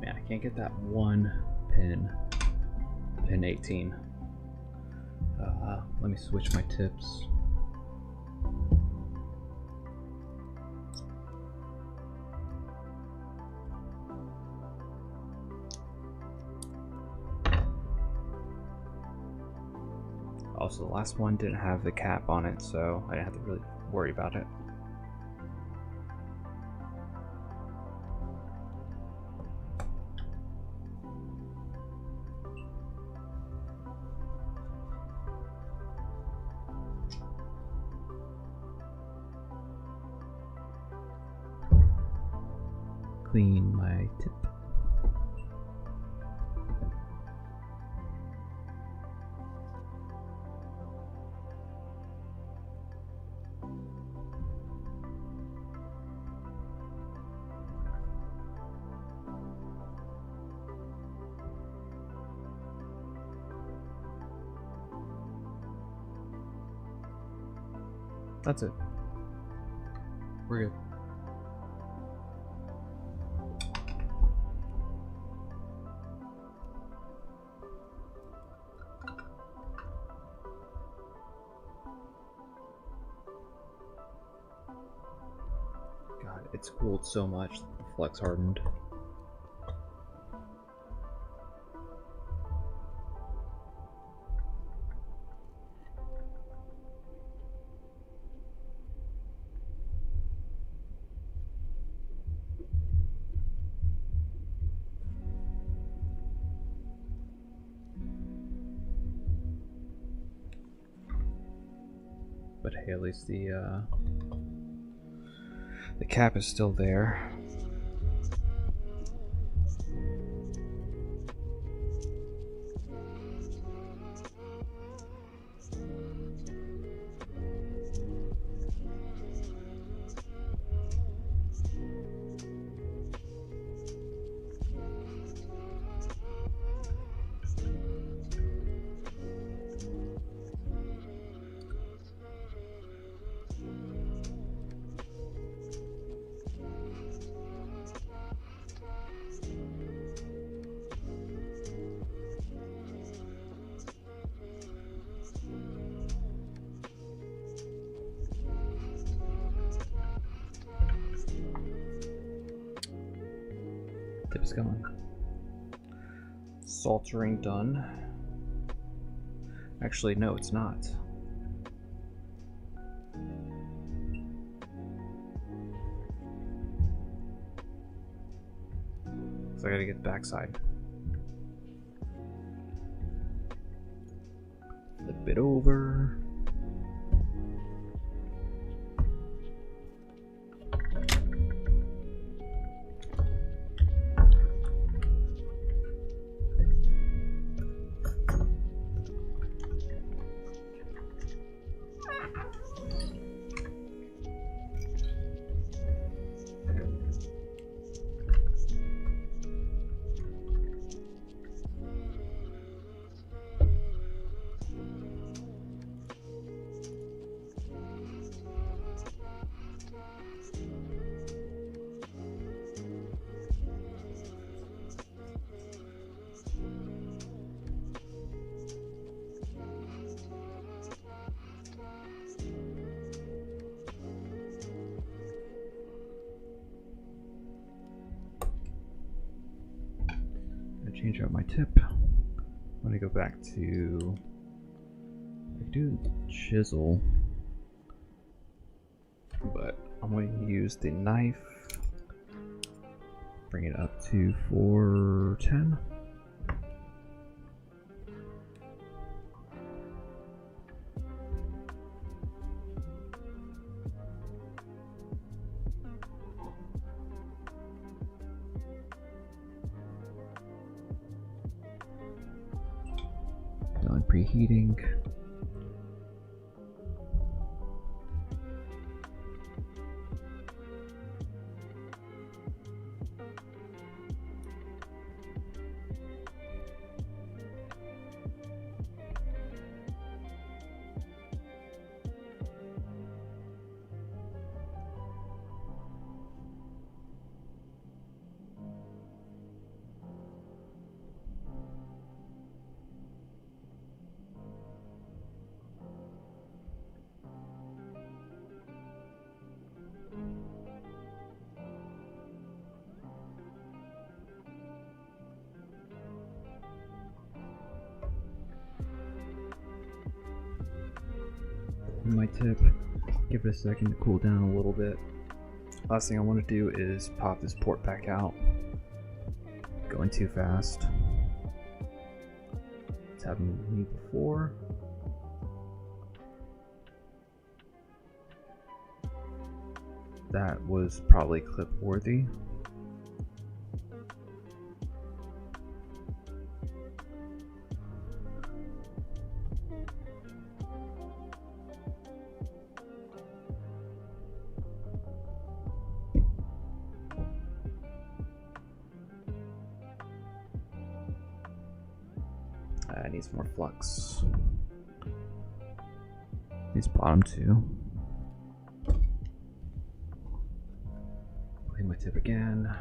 Man, I can't get that one pin. Pin 18. Let me switch my tips. Also, the last one didn't have the cap on it, so I didn't have to really worry about it. Clean my tip. That's it. We're good. God, it's cooled so much. The flex hardened. But hey, at least the cap is still there. Tip's going. Soltering done. Actually, no, it's not. So I gotta get the backside. Flip it over. change out my tip. I'm gonna go back to, I do chisel, but I'm going to use the knife, bring it up to 410. Done preheating. My tip, give it a second to cool down a little bit. Last thing I want to do is pop this port back out. Going too fast. It's happened with me before. That was probably clip worthy. Needs more flux. These bottom two. Play my tip again.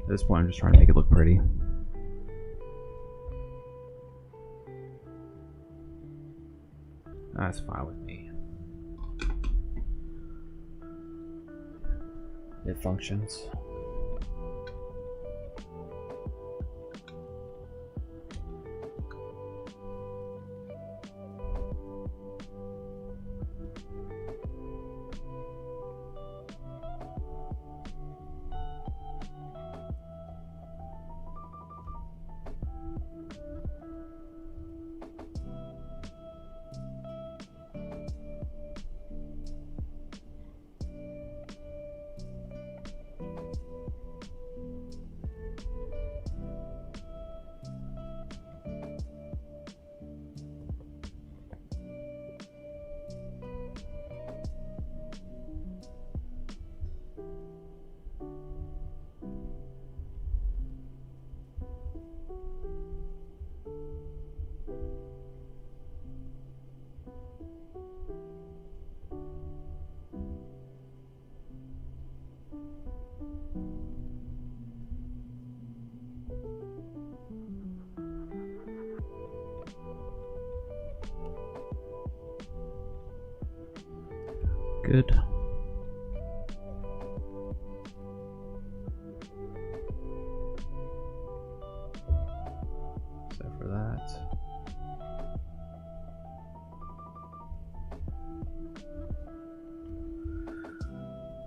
At this point, I'm just trying to make it look pretty. That's fine with me. It functions. Good. So for that.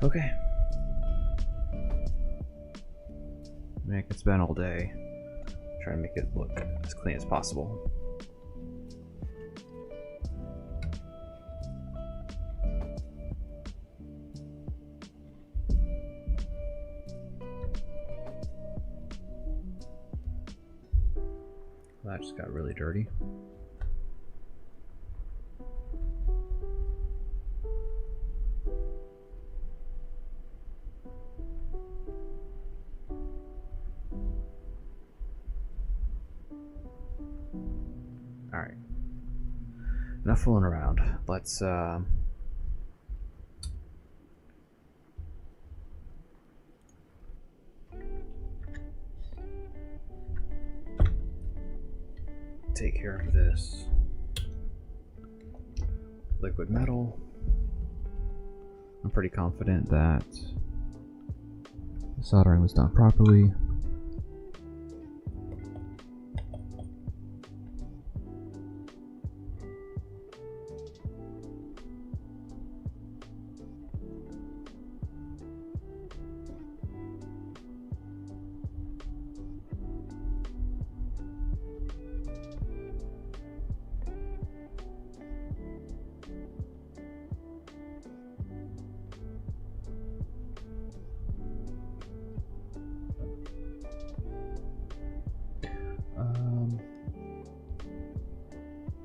Okay. I mean, I could spend all day trying to make it look as clean as possible. That just got really dirty. Alright. Enough fooling around. Let's take care of this. Liquid metal. I'm pretty confident that the soldering was done properly.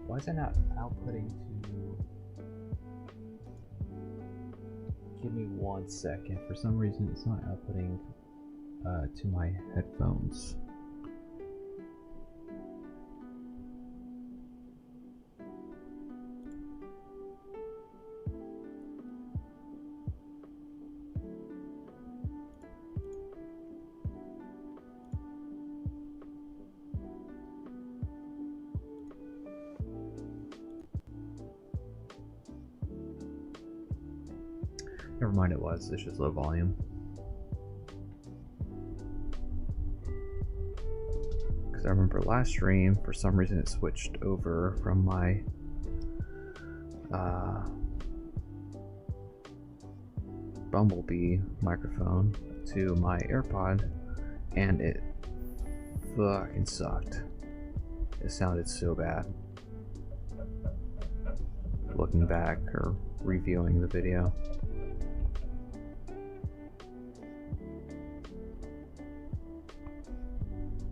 Why is it not outputting to... Give me 1 second. For some reason it's not outputting to my headphones. Never mind, it was. It's just low volume. Because I remember last stream, for some reason it switched over from my Bumblebee microphone to my AirPod, and it fucking sucked. It sounded so bad. Looking back or reviewing the video.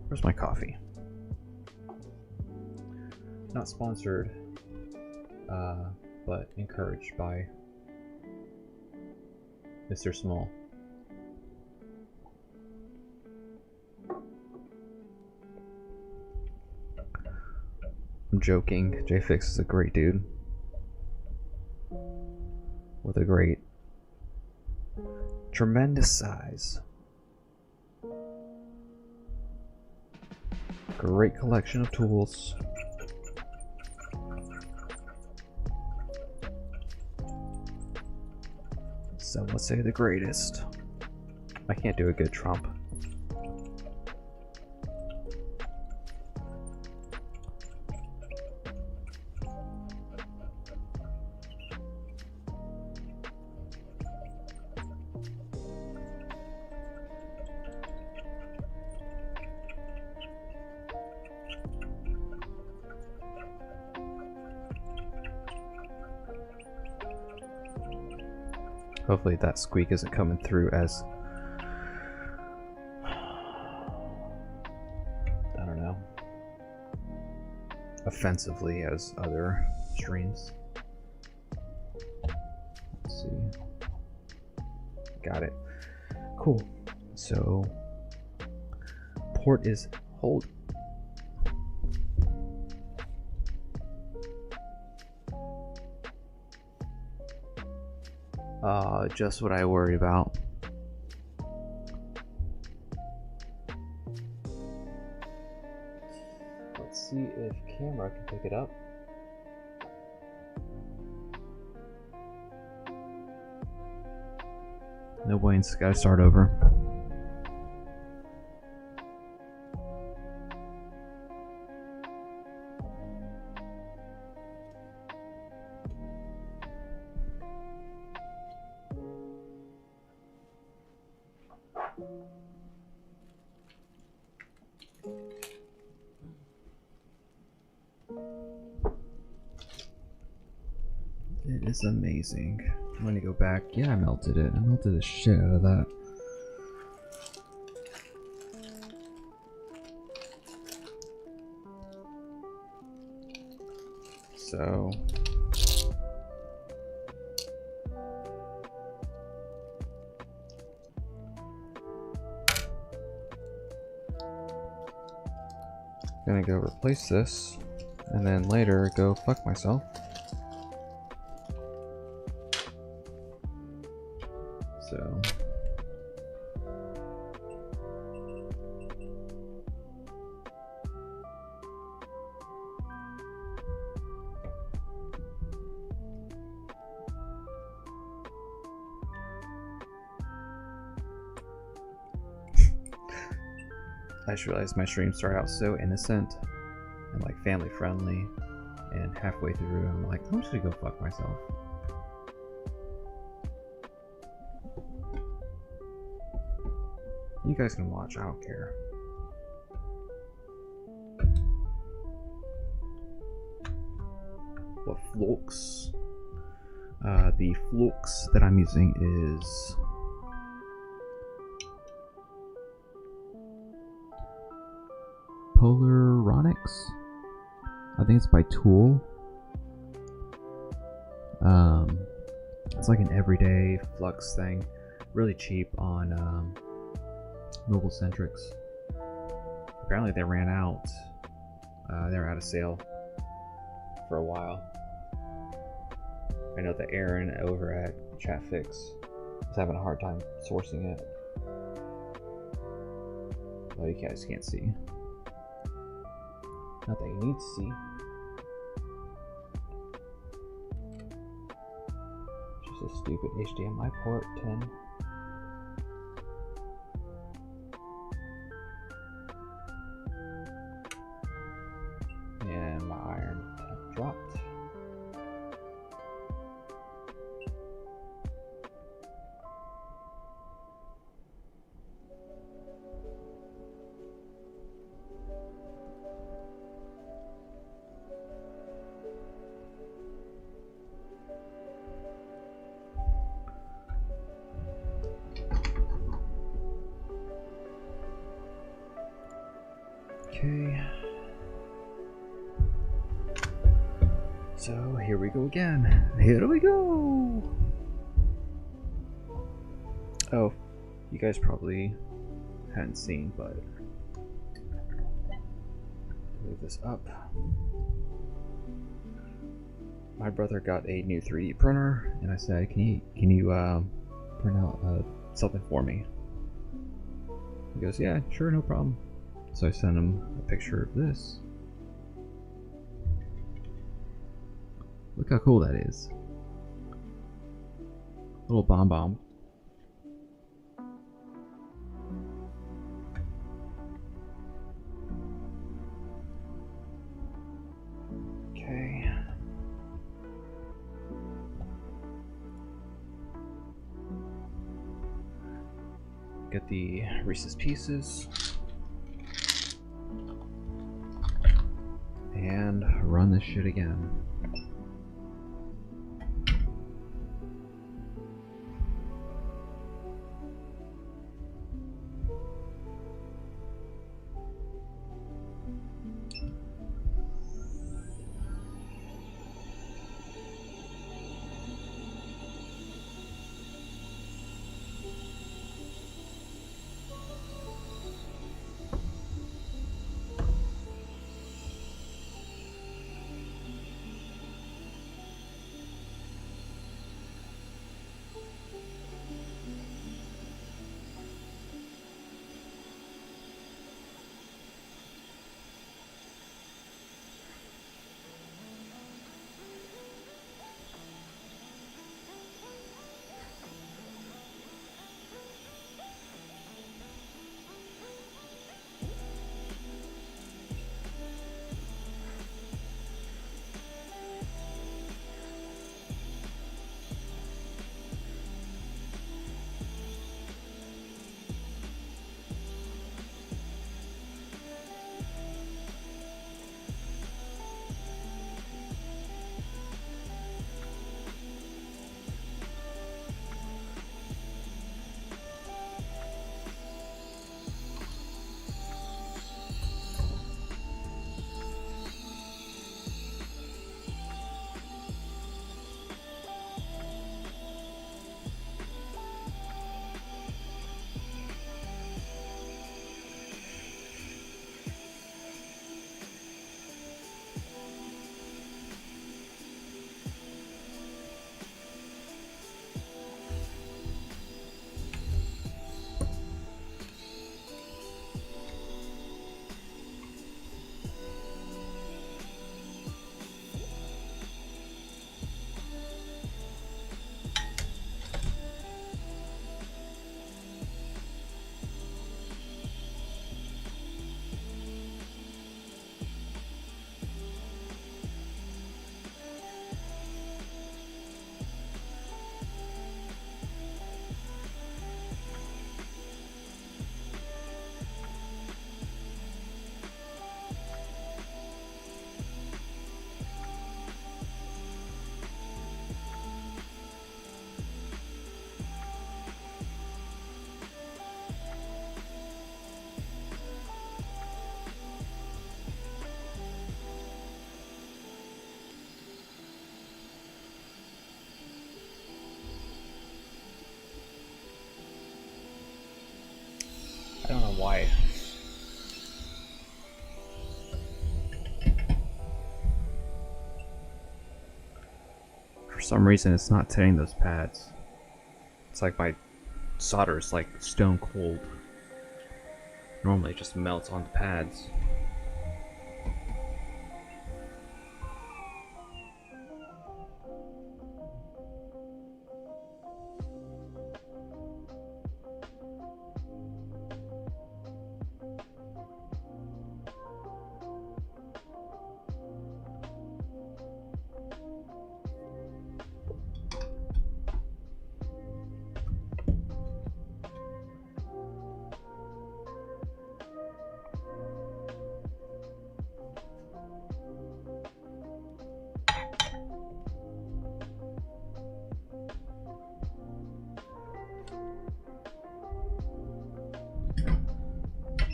Where's my coffee? Not sponsored, but encouraged by Mr. Small. I'm joking. JFix is a great dude. With a great, tremendous size. Great collection of tools. Some would say the greatest. I can't do a good Trump. Hopefully that squeak isn't coming through as, I don't know, offensively as other streams. Let's see. Got it. Cool. So port is hold. Just what I worry about. Let's see if camera can pick it up. No Wayne's gotta start over. It is amazing. I'm gonna go back. Yeah, I melted it. I melted the shit out of that. So gonna go replace this and then later go fuck myself. So I just realized my streams start out so innocent and like family friendly, and halfway through I'm like, I'm just gonna go fuck myself. You guys can watch, I don't care. What flux? The flux that I'm using is Polaronics. I think it's by Tool. It's like an everyday flux thing, really cheap on Mobile Centrics. Apparently they ran out. They were out of sale for a while. I know that Aaron over at Chatfix is having a hard time sourcing it. Well, you guys can't see. Not that you need to see. Just a stupid HDMI port 10. And my iron temp dropped. Okay. So here we go again. Here we go. Oh, you guys probably hadn't seen, but move this up. My brother got a new 3D printer, and I said, "Can you print out something for me?" He goes, "Yeah, sure, no problem." So I sent him a picture of this. Look how cool that is. Little bomb bomb. Okay. Get the Reese's Pieces. And run this shit again. why. For some reason it's not tearing those pads. It's like my solder is like stone cold. Normally it just melts on the pads.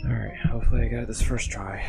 Alright, hopefully I got it this first try.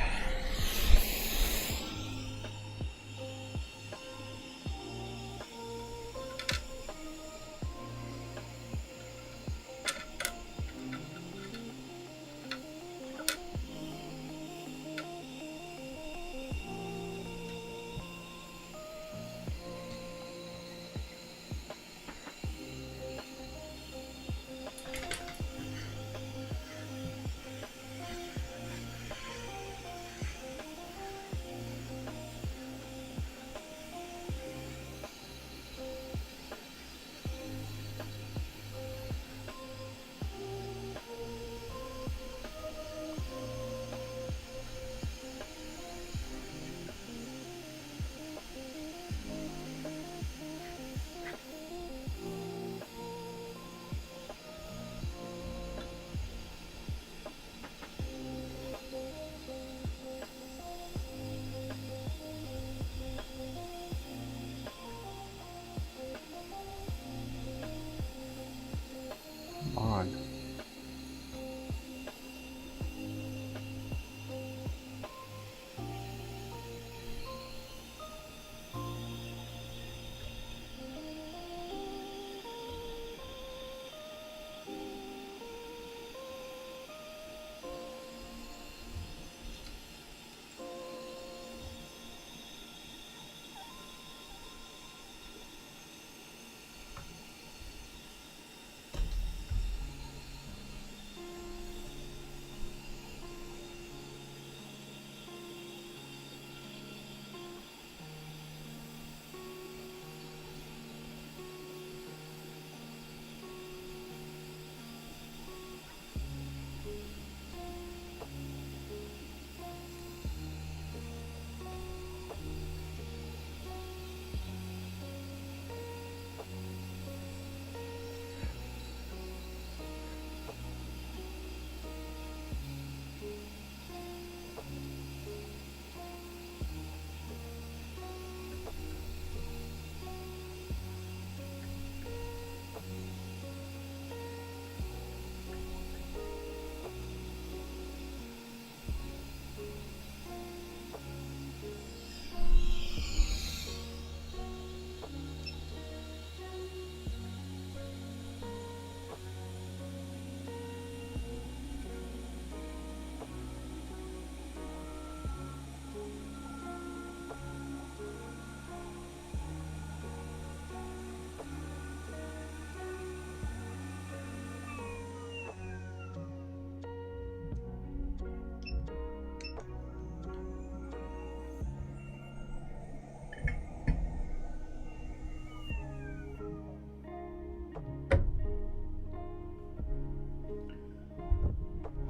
On.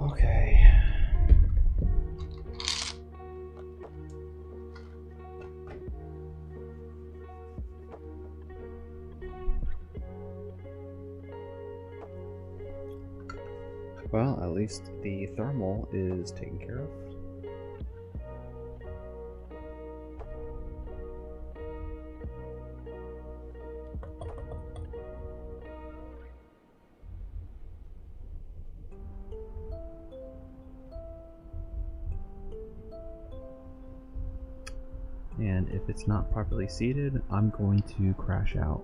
Okay. Well, at least the thermal is taken care of. And if it's not properly seated, I'm going to crash out.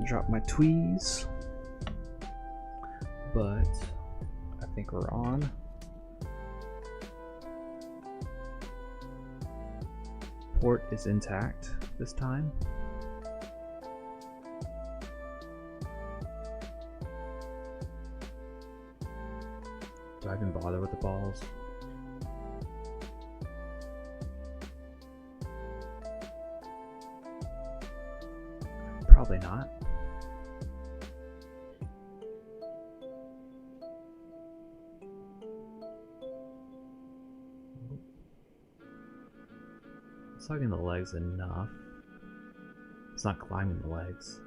drop my tweez, but I think we're on. Port is intact this time. Do I even bother with the balls? Probably not. It's hugging the legs enough. It's not climbing the legs.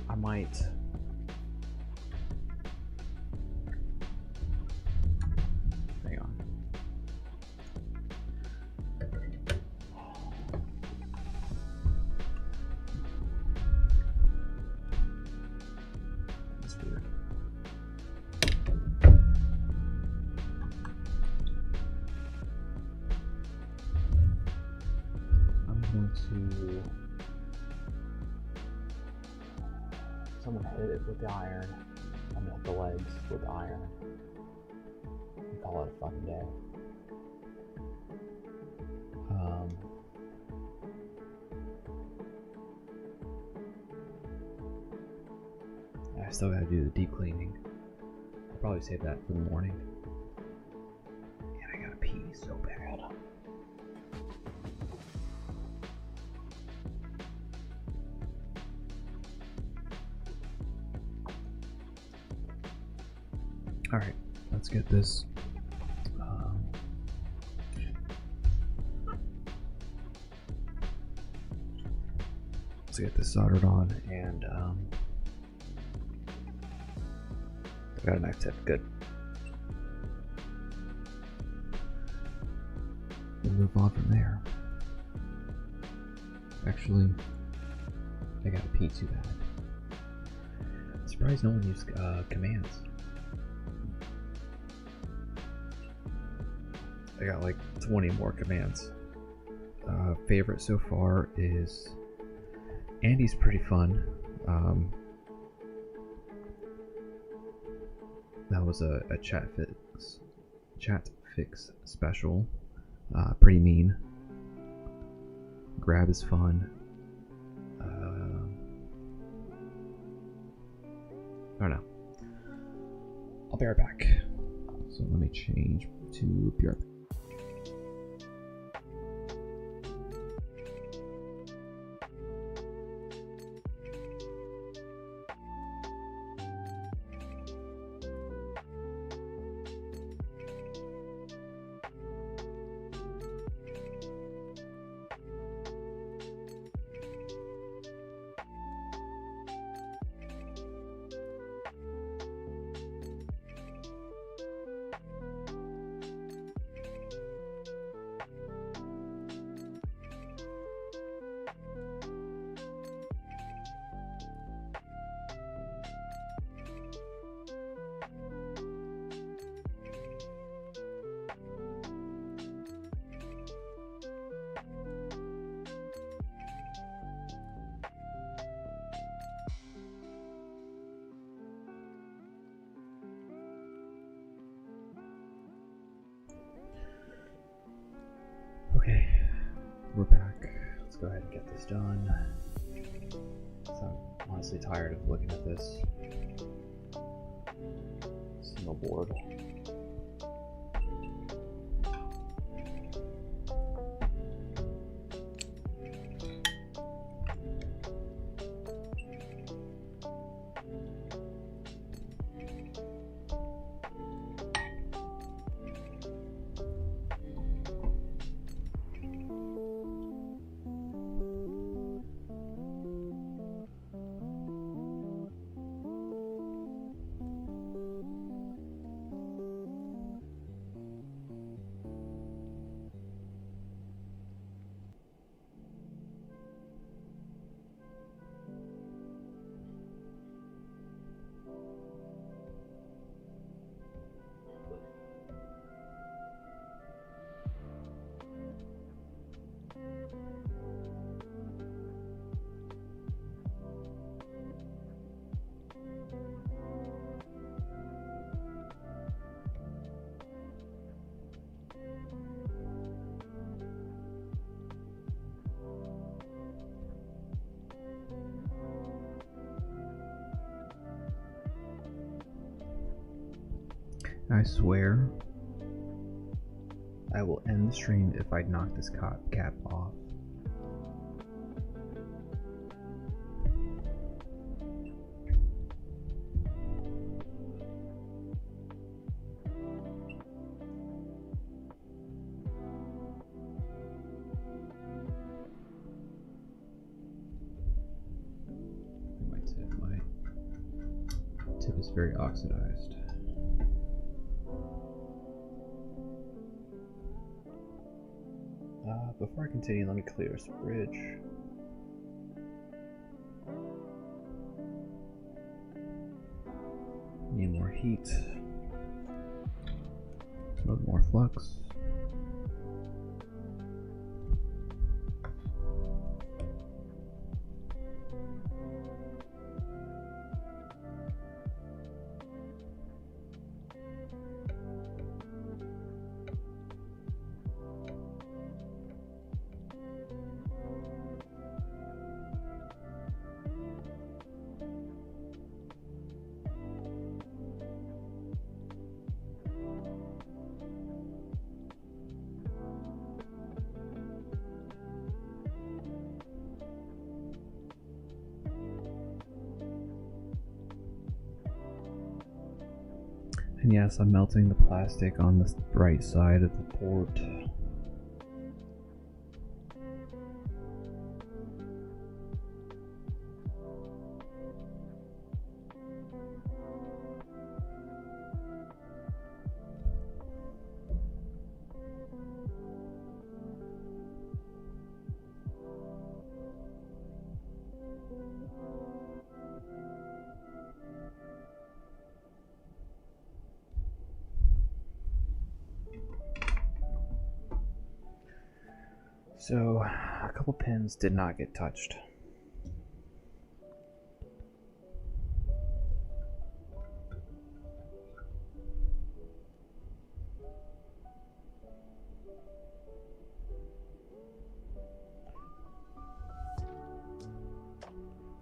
I might. Hang on. That's weird. I'm going to. Someone hit it with the iron. I mean, the legs with the iron. And call it a fucking day. I still gotta do the deep cleaning. I'll probably save that for the morning. And I gotta pee so bad. Alright, let's get this. Let's get this soldered on, and I got a knife tip. Good. We'll move on from there. Actually, I gotta pee too bad. I'm surprised no one used commands. I got like 20 more commands. Favorite so far is Andy's pretty fun. That was a chat fix special. Pretty mean. Grab is fun. I don't know. I'll be right back. So let me change to be right back. Okay, we're back. Let's go ahead and get this done. So I'm honestly tired of looking at this single board. I swear I will end the stream if I knock this cap off. My tip is very oxidized. Before I continue, let me clear this bridge. Need more heat. A little more flux. And yes, I'm melting the plastic on the right side of the port. So, a couple pins did not get touched.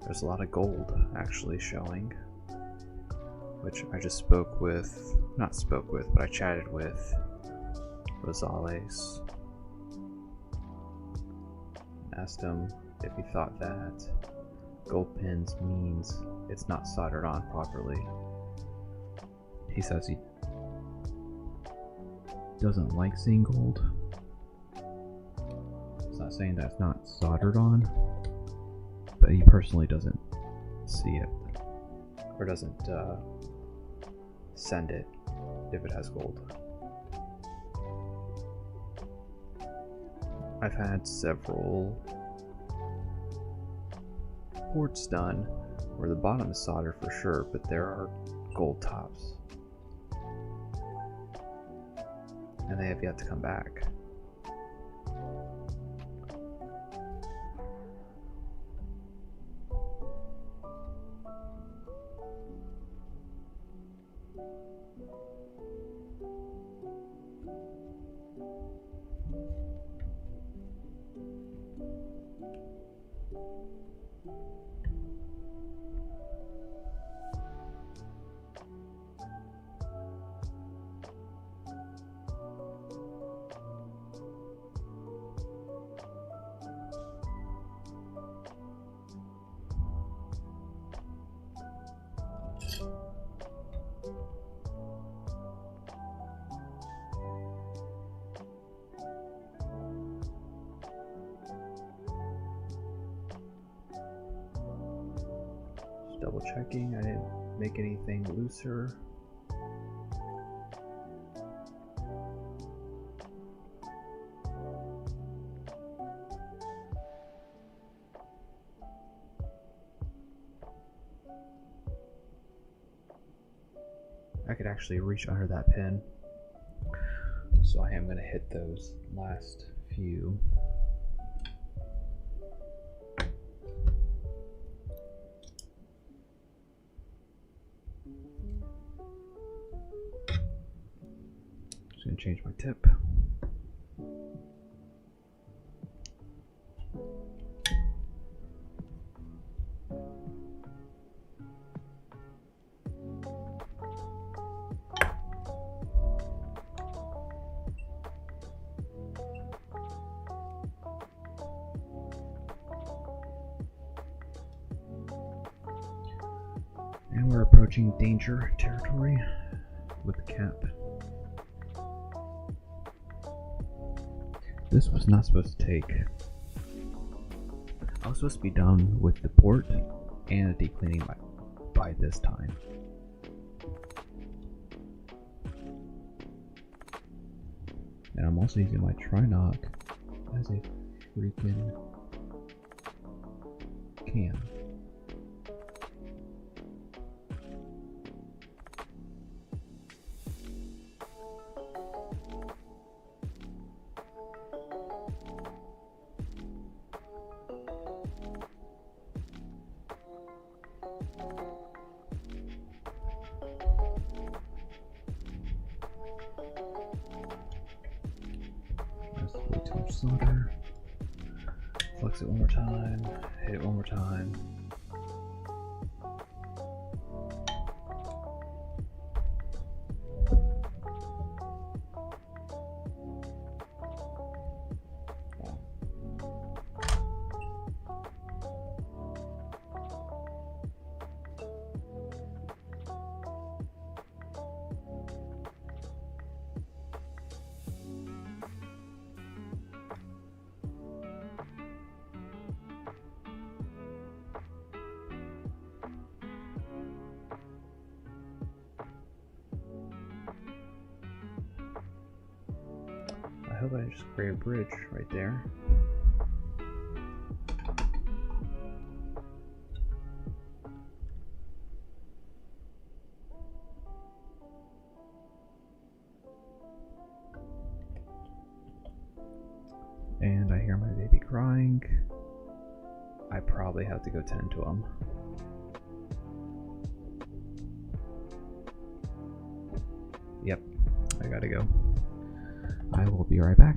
There's a lot of gold actually showing, which I just spoke with, not spoke with, but I chatted with Rosales. Asked him if he thought that gold pins means it's not soldered on properly. He says he doesn't like seeing gold. It's not saying that it's not soldered on, but he personally doesn't see it or doesn't send it if it has gold. I've had several ports done where the bottom is soldered for sure, but there are gold tops. And they have yet to come back. Double checking, I didn't make anything looser. I could actually reach under that pin, so I am going to hit those last few. Just going to change my tip. And we're approaching danger territory with the cap. This was not supposed to take. I was supposed to be done with the port and the deep cleaning by this time. And I'm also using my tri-knock as a freaking cam. That's way too much solder. Flex it one more time, hit it one more time. I hope I just create a bridge right there. And I hear my baby crying. I probably have to go tend to him. Yep, I gotta go. I will be right back.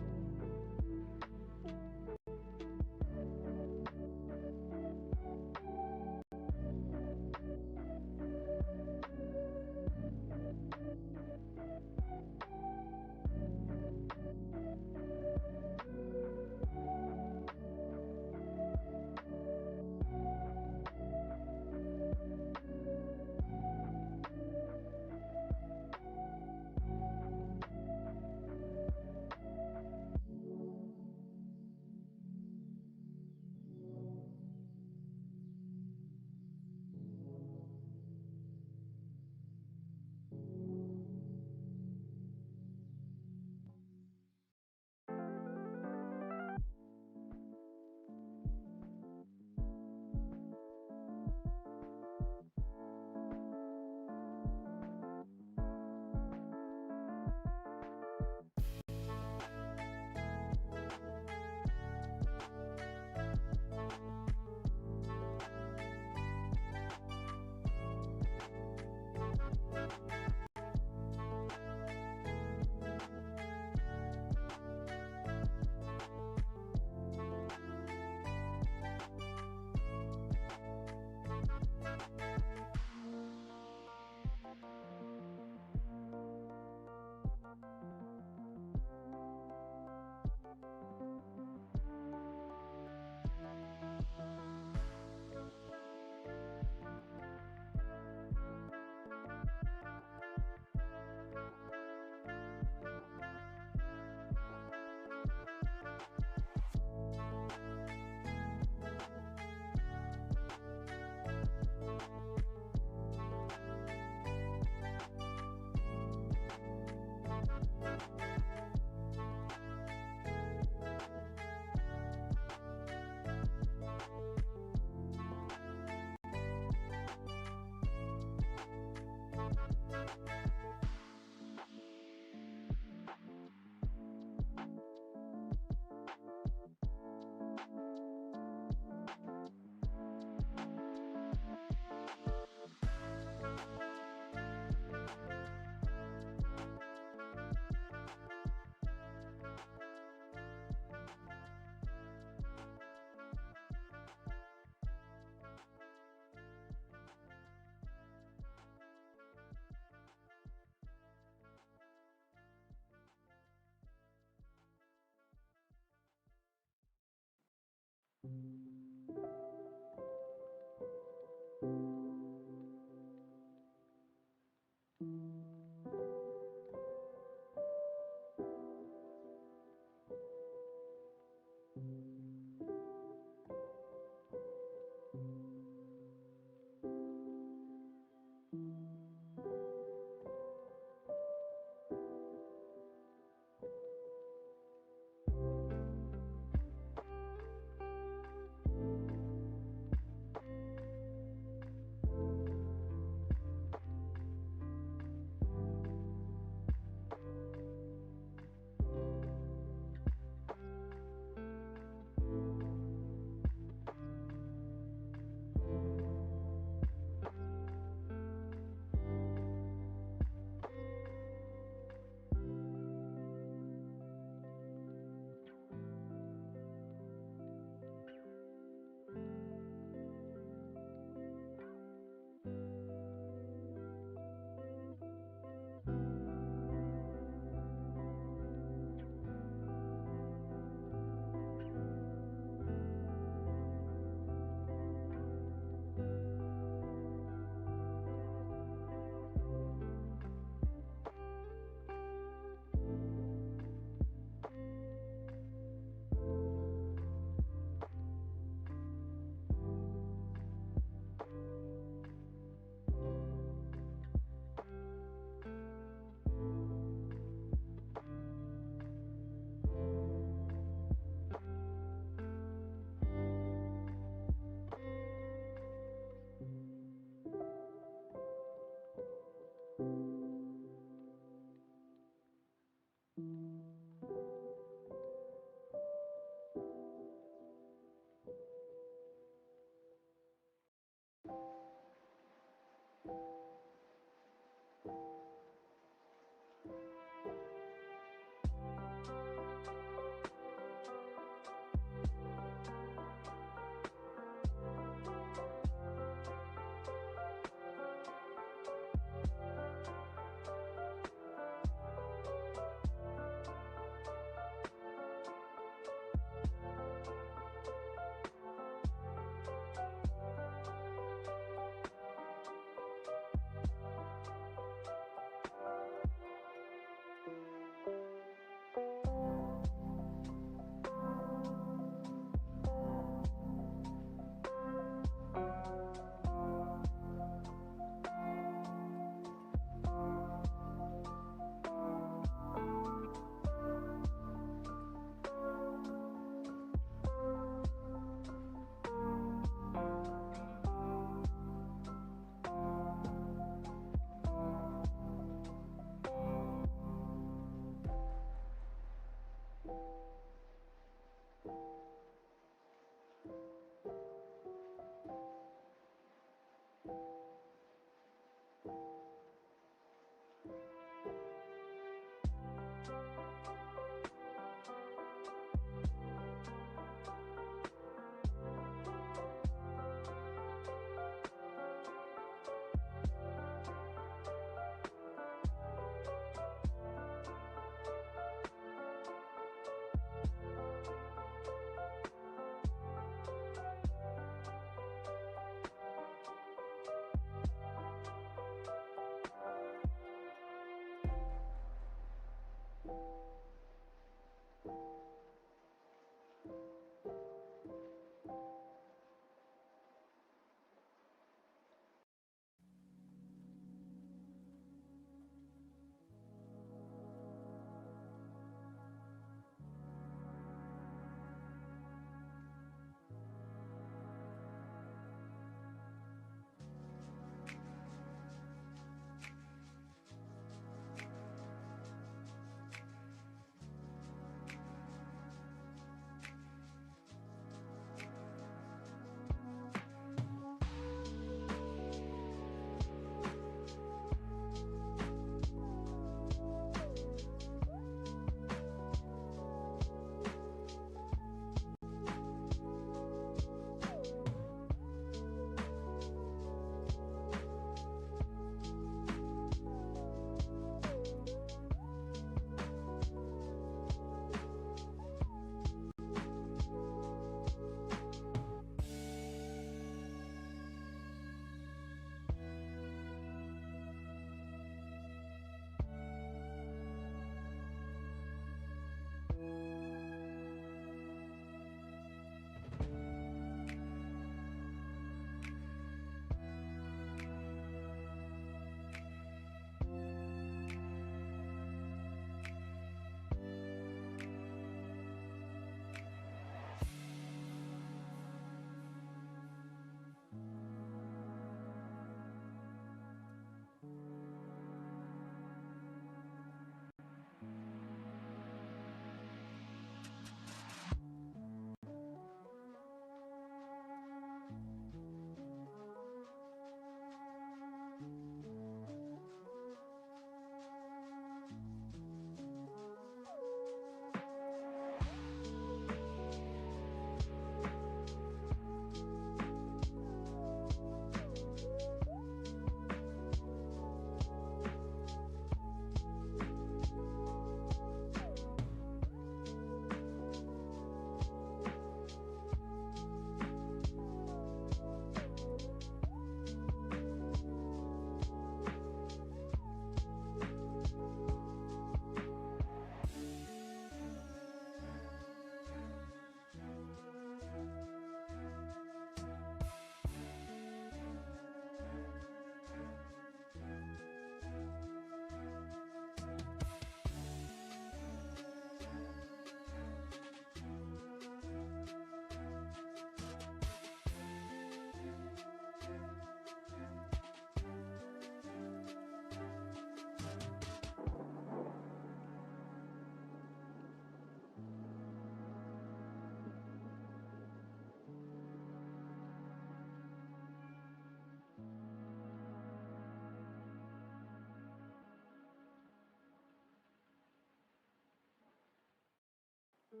Okay.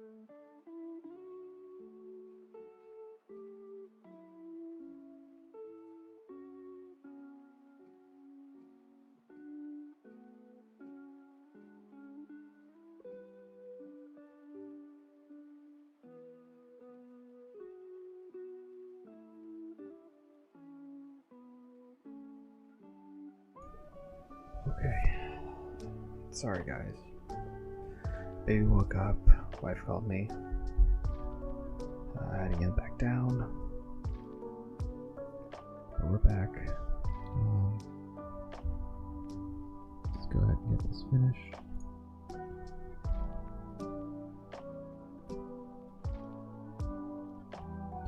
Sorry, guys. Baby woke up. Wife called me. I had to get back down. But we're back. Let's go ahead and get this finished.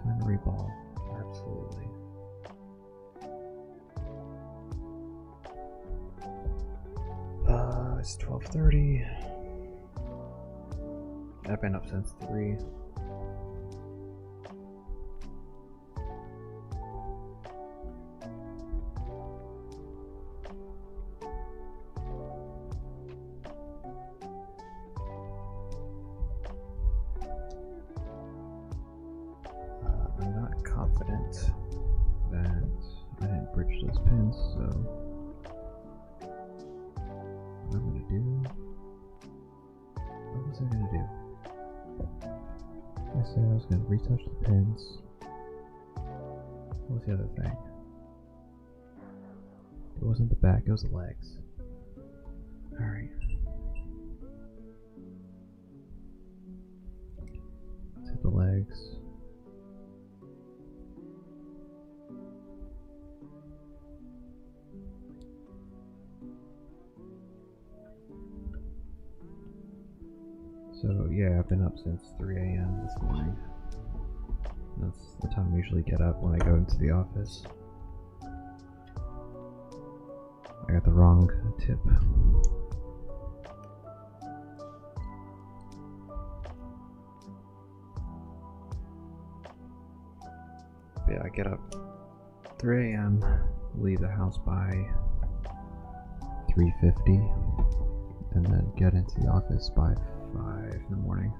Time to reball. Absolutely. It's 12:30. I've been up since 3. I'm not confident that I didn't bridge those pins, so what I'm gonna do. What was I gonna do? I said I was gonna retouch the pins. What was the other thing? It wasn't the back, it was the legs. Alright. Let's hit the legs. So yeah, I've been up since 3 a.m. this morning. That's the time I usually get up when I go into the office. I got the wrong tip. But yeah, I get up 3 a.m., leave the house by 3:50, and then get into the office by 5 in the morning.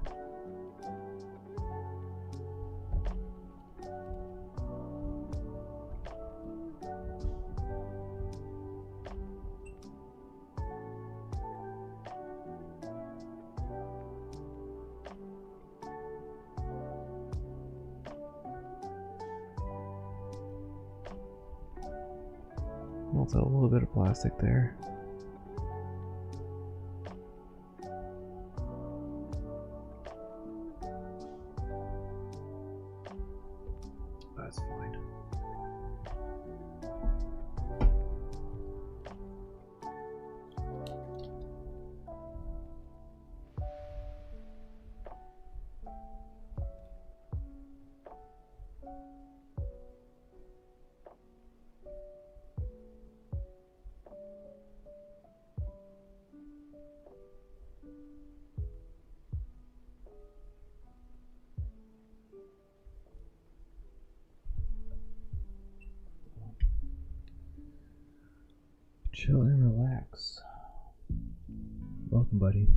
Also a little bit of plastic there. That's fine. Chill and relax. Welcome, buddy.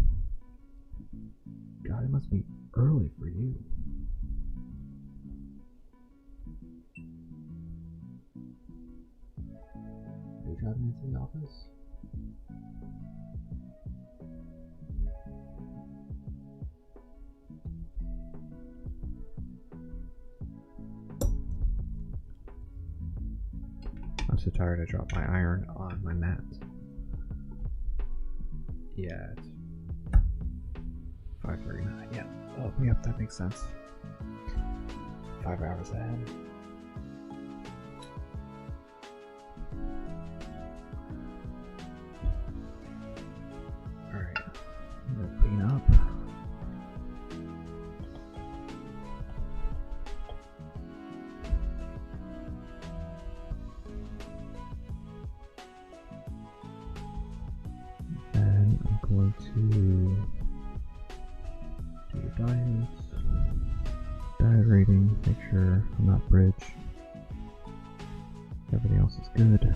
God, it must be early for you. Are you driving into the office? I'm so tired I dropped my iron on my mat. Yeah, it's 5:39. Yeah. Oh, yep, that makes sense. 5 hours ahead. Alright. I'm gonna clean up. Going to do the diet rating, make sure I'm not bridge. Everything else is good.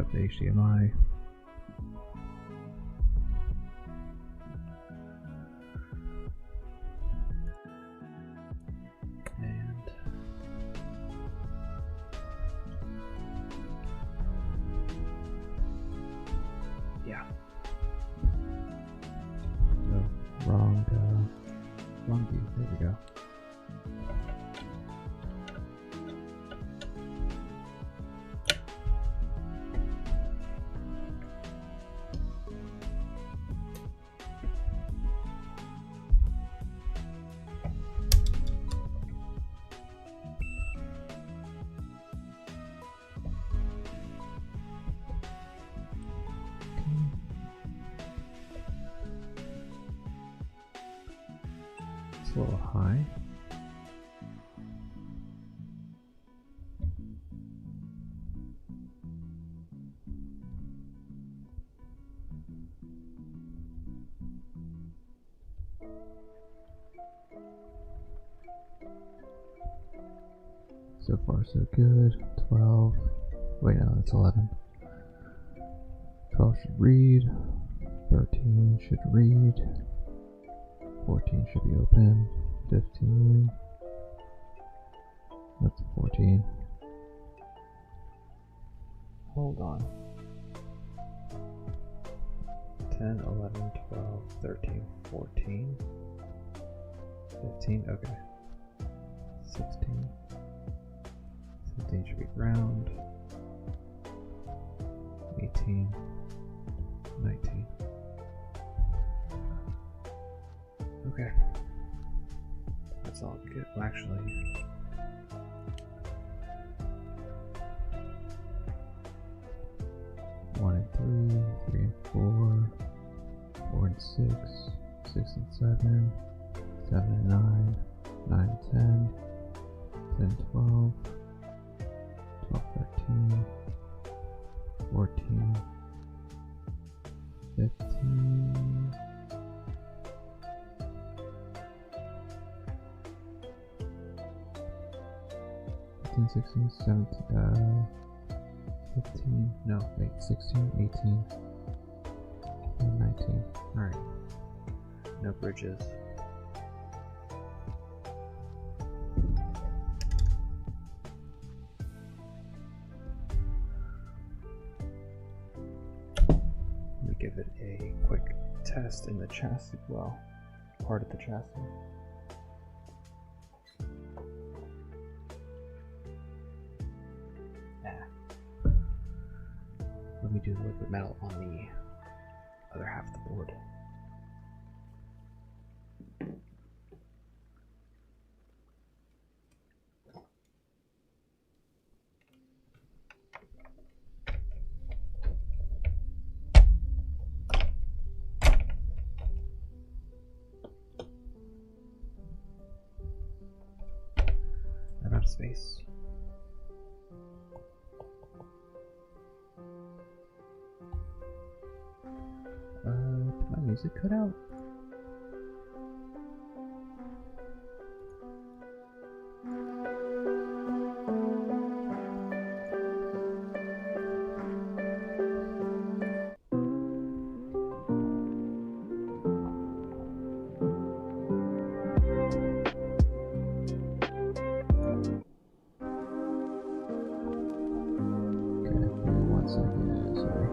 up the HDMI. And yeah. No, wrong view. There we go. It's a little high. So far so good. 12. Wait, no, that's 11. 12 should read. 13 should read. 14 should be open. 15. That's 14. Hold on. 10, 11, 12, 13, 14. 15, okay. 16. 17 should be ground. 18. 19. Okay. That's all good. Well, actually, one and 3, 3 and 4, 4 and 6, 6 and 7, 7 and 9, 9 and 10, 10 and 12, 12, 13, 14, 15, 16, 17, 15, no, wait, 16, 18, and 19. Alright. No bridges. Let me give it a quick test in the chassis, well, part of the chassis. Let me do the liquid metal on the other half of the board. I'm out of space. Did my music cut out? Okay, give me 1 second, sorry.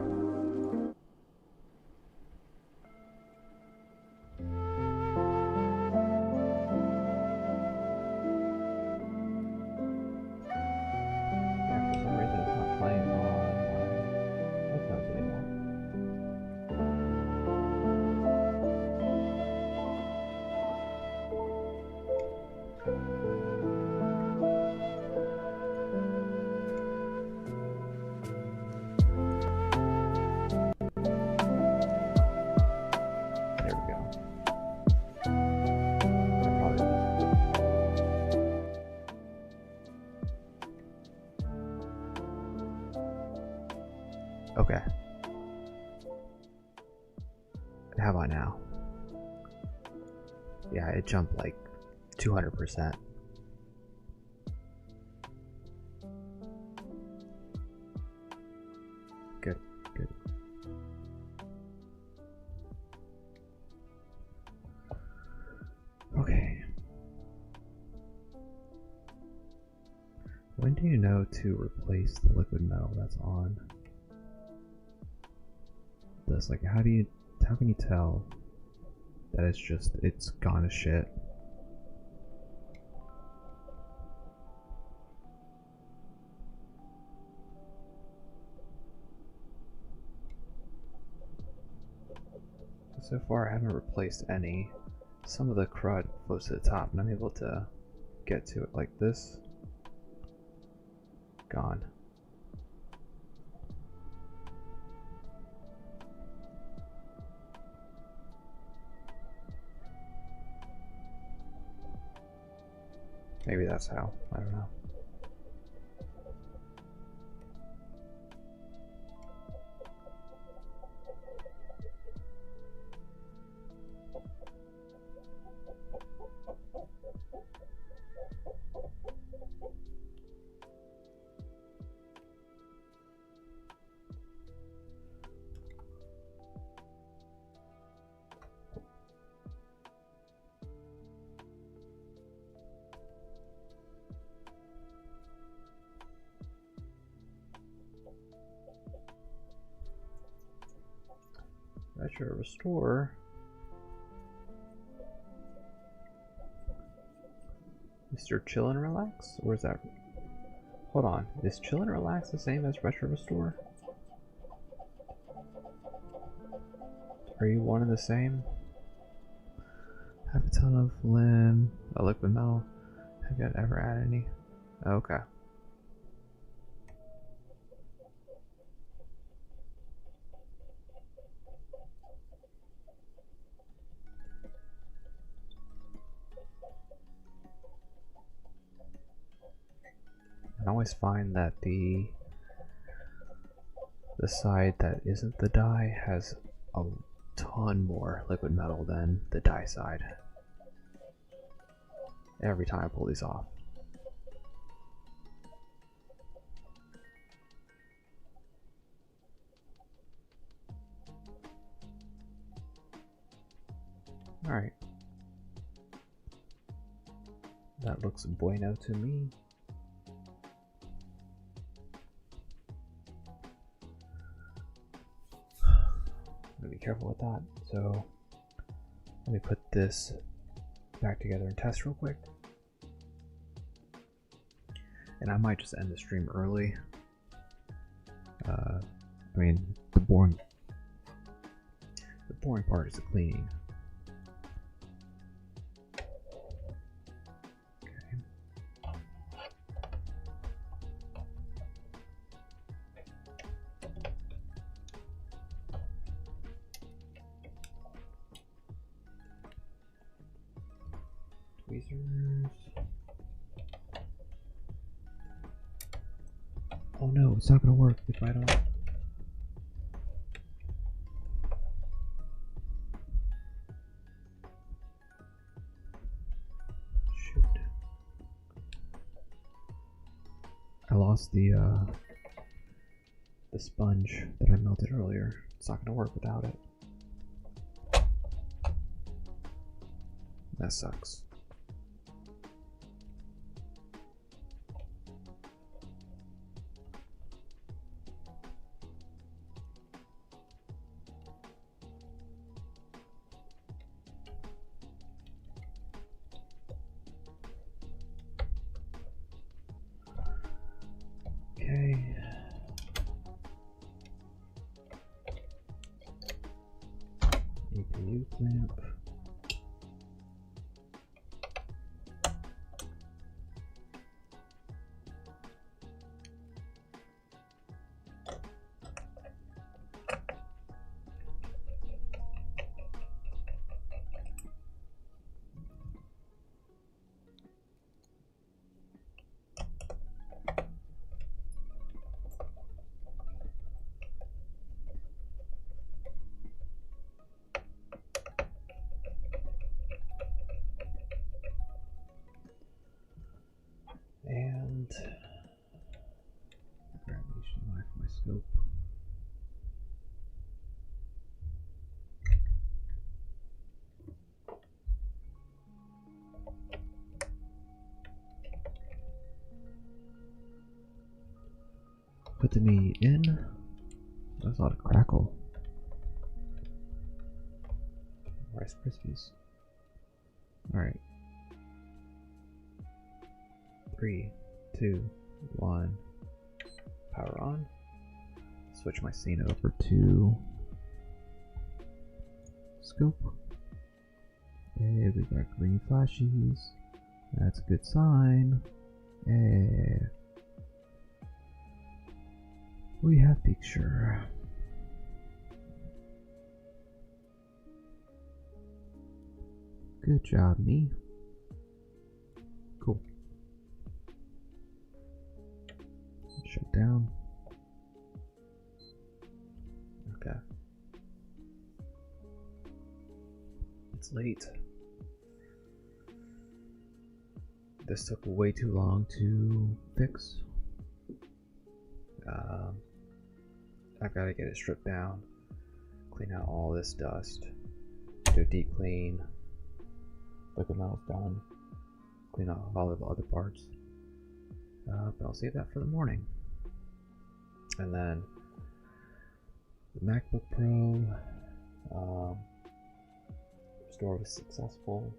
Okay. How about now? Yeah, it jumped like 200%. good, good. Okay. When do you know to replace the liquid metal that's on this? Like, how can you tell that it's gone to shit? So far I haven't replaced any. Some of the crud flows to the top and I'm able to get to it like this. Gone. Maybe that's how. I don't know. Retro restore. Mr. Chill and Relax? Or is that... Hold on. Is Chill and Relax the same as Retro Restore? Are you one and the same? Half a ton of limb, a liquid metal. Have you ever added any? Okay. I always find that the side that isn't the dye has a ton more liquid metal than the dye side. Every time I pull these off. Alright. That looks bueno to me. Be careful with that. So let me put this back together and test real quick. And I might just end the stream early. I mean, the boring part is the cleaning. Oh no, it's not gonna work if I don't. Shoot. I lost the sponge that I melted earlier. It's not gonna work without it. That sucks. Okay. APU clamp. Put the meat in. That's a lot of crackle. Rice Krispies. Alright. 3, 2, 1. Power on. Switch my scene over to scope. Hey, we got green flashies. That's a good sign. Hey. We have picture. Good job, me. Cool. Shut down. Okay. It's late. This took way too long to fix. I've got to get it stripped down, clean out all this dust, do a deep clean, liquid metal's done, clean out all of the other parts. But I'll save that for the morning. And then the MacBook Pro, restore was successful.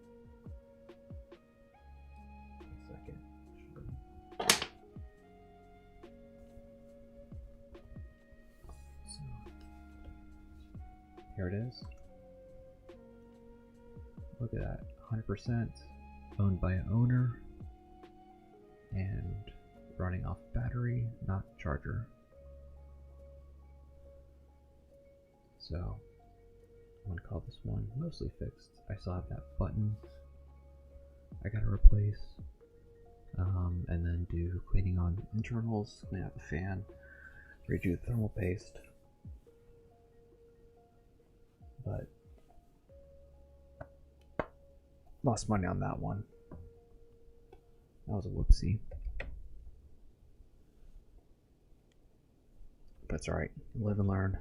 Here it is. Look at that, 100% owned by an owner and running off battery, not charger. So I'm gonna call this one mostly fixed. I still have that button I gotta replace, and then do cleaning on the internals, clean out the fan, redo the thermal paste. But lost money on that one. That was a whoopsie. But it's alright. Live and learn.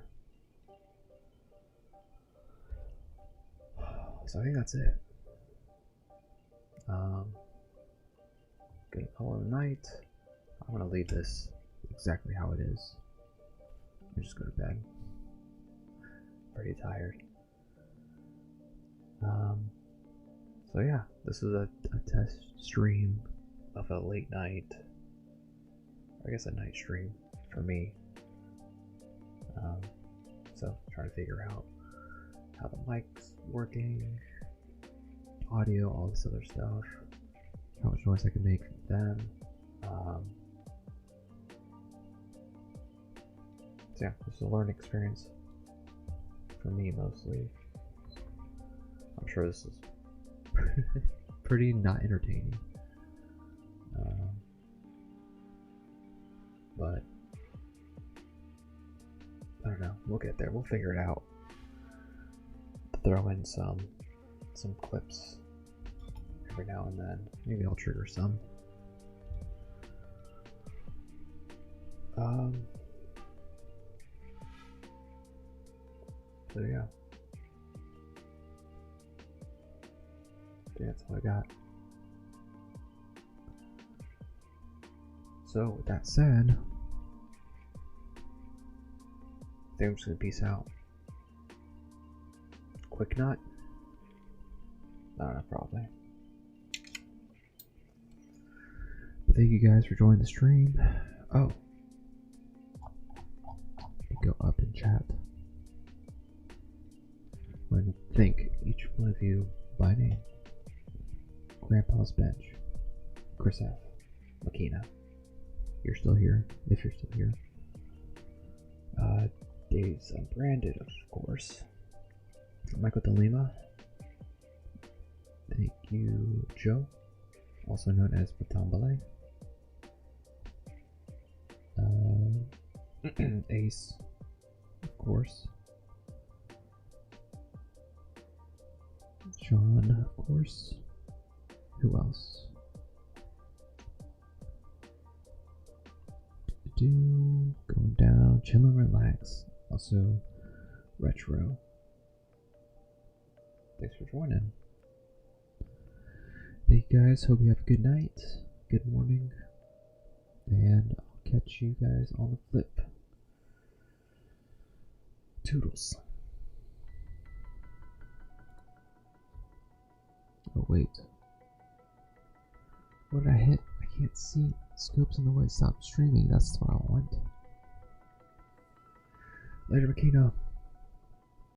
So I think that's it. Gonna call it a night. I'm gonna leave this exactly how it is. I just go to bed. Pretty tired. So yeah, this is a test stream of a late night, I guess a night stream for me. So trying to figure out how the mic's working, audio, all this other stuff, how much noise I can make from them. So yeah, this is a learning experience for me mostly. I'm sure this is pretty not entertaining, but I don't know. We'll get there. We'll figure it out. Throw in some clips every now and then. Maybe I'll trigger some. So yeah. That's all I got. So with that said, I think I'm just gonna peace out. Quick nut? I don't know, probably. But thank you guys for joining the stream. Oh. Go up and chat. I want to thank each one of you by name. Grandpa's Bench, Chris F, Makina, you're still here, if you're still here. Dave's Unbranded, of course. Michael DeLima. Thank you, Joe, also known as Batambale. Ace, of course. Sean, of course. Who else? Going down, chill and relax. Also, Retro. Thanks for joining. Thank you guys. Hope you have a good night, good morning, and I'll catch you guys on the flip. Toodles. Oh wait. What did I hit? I can't see. Scope's in the way. Stop streaming. That's what I want. Later, Makino.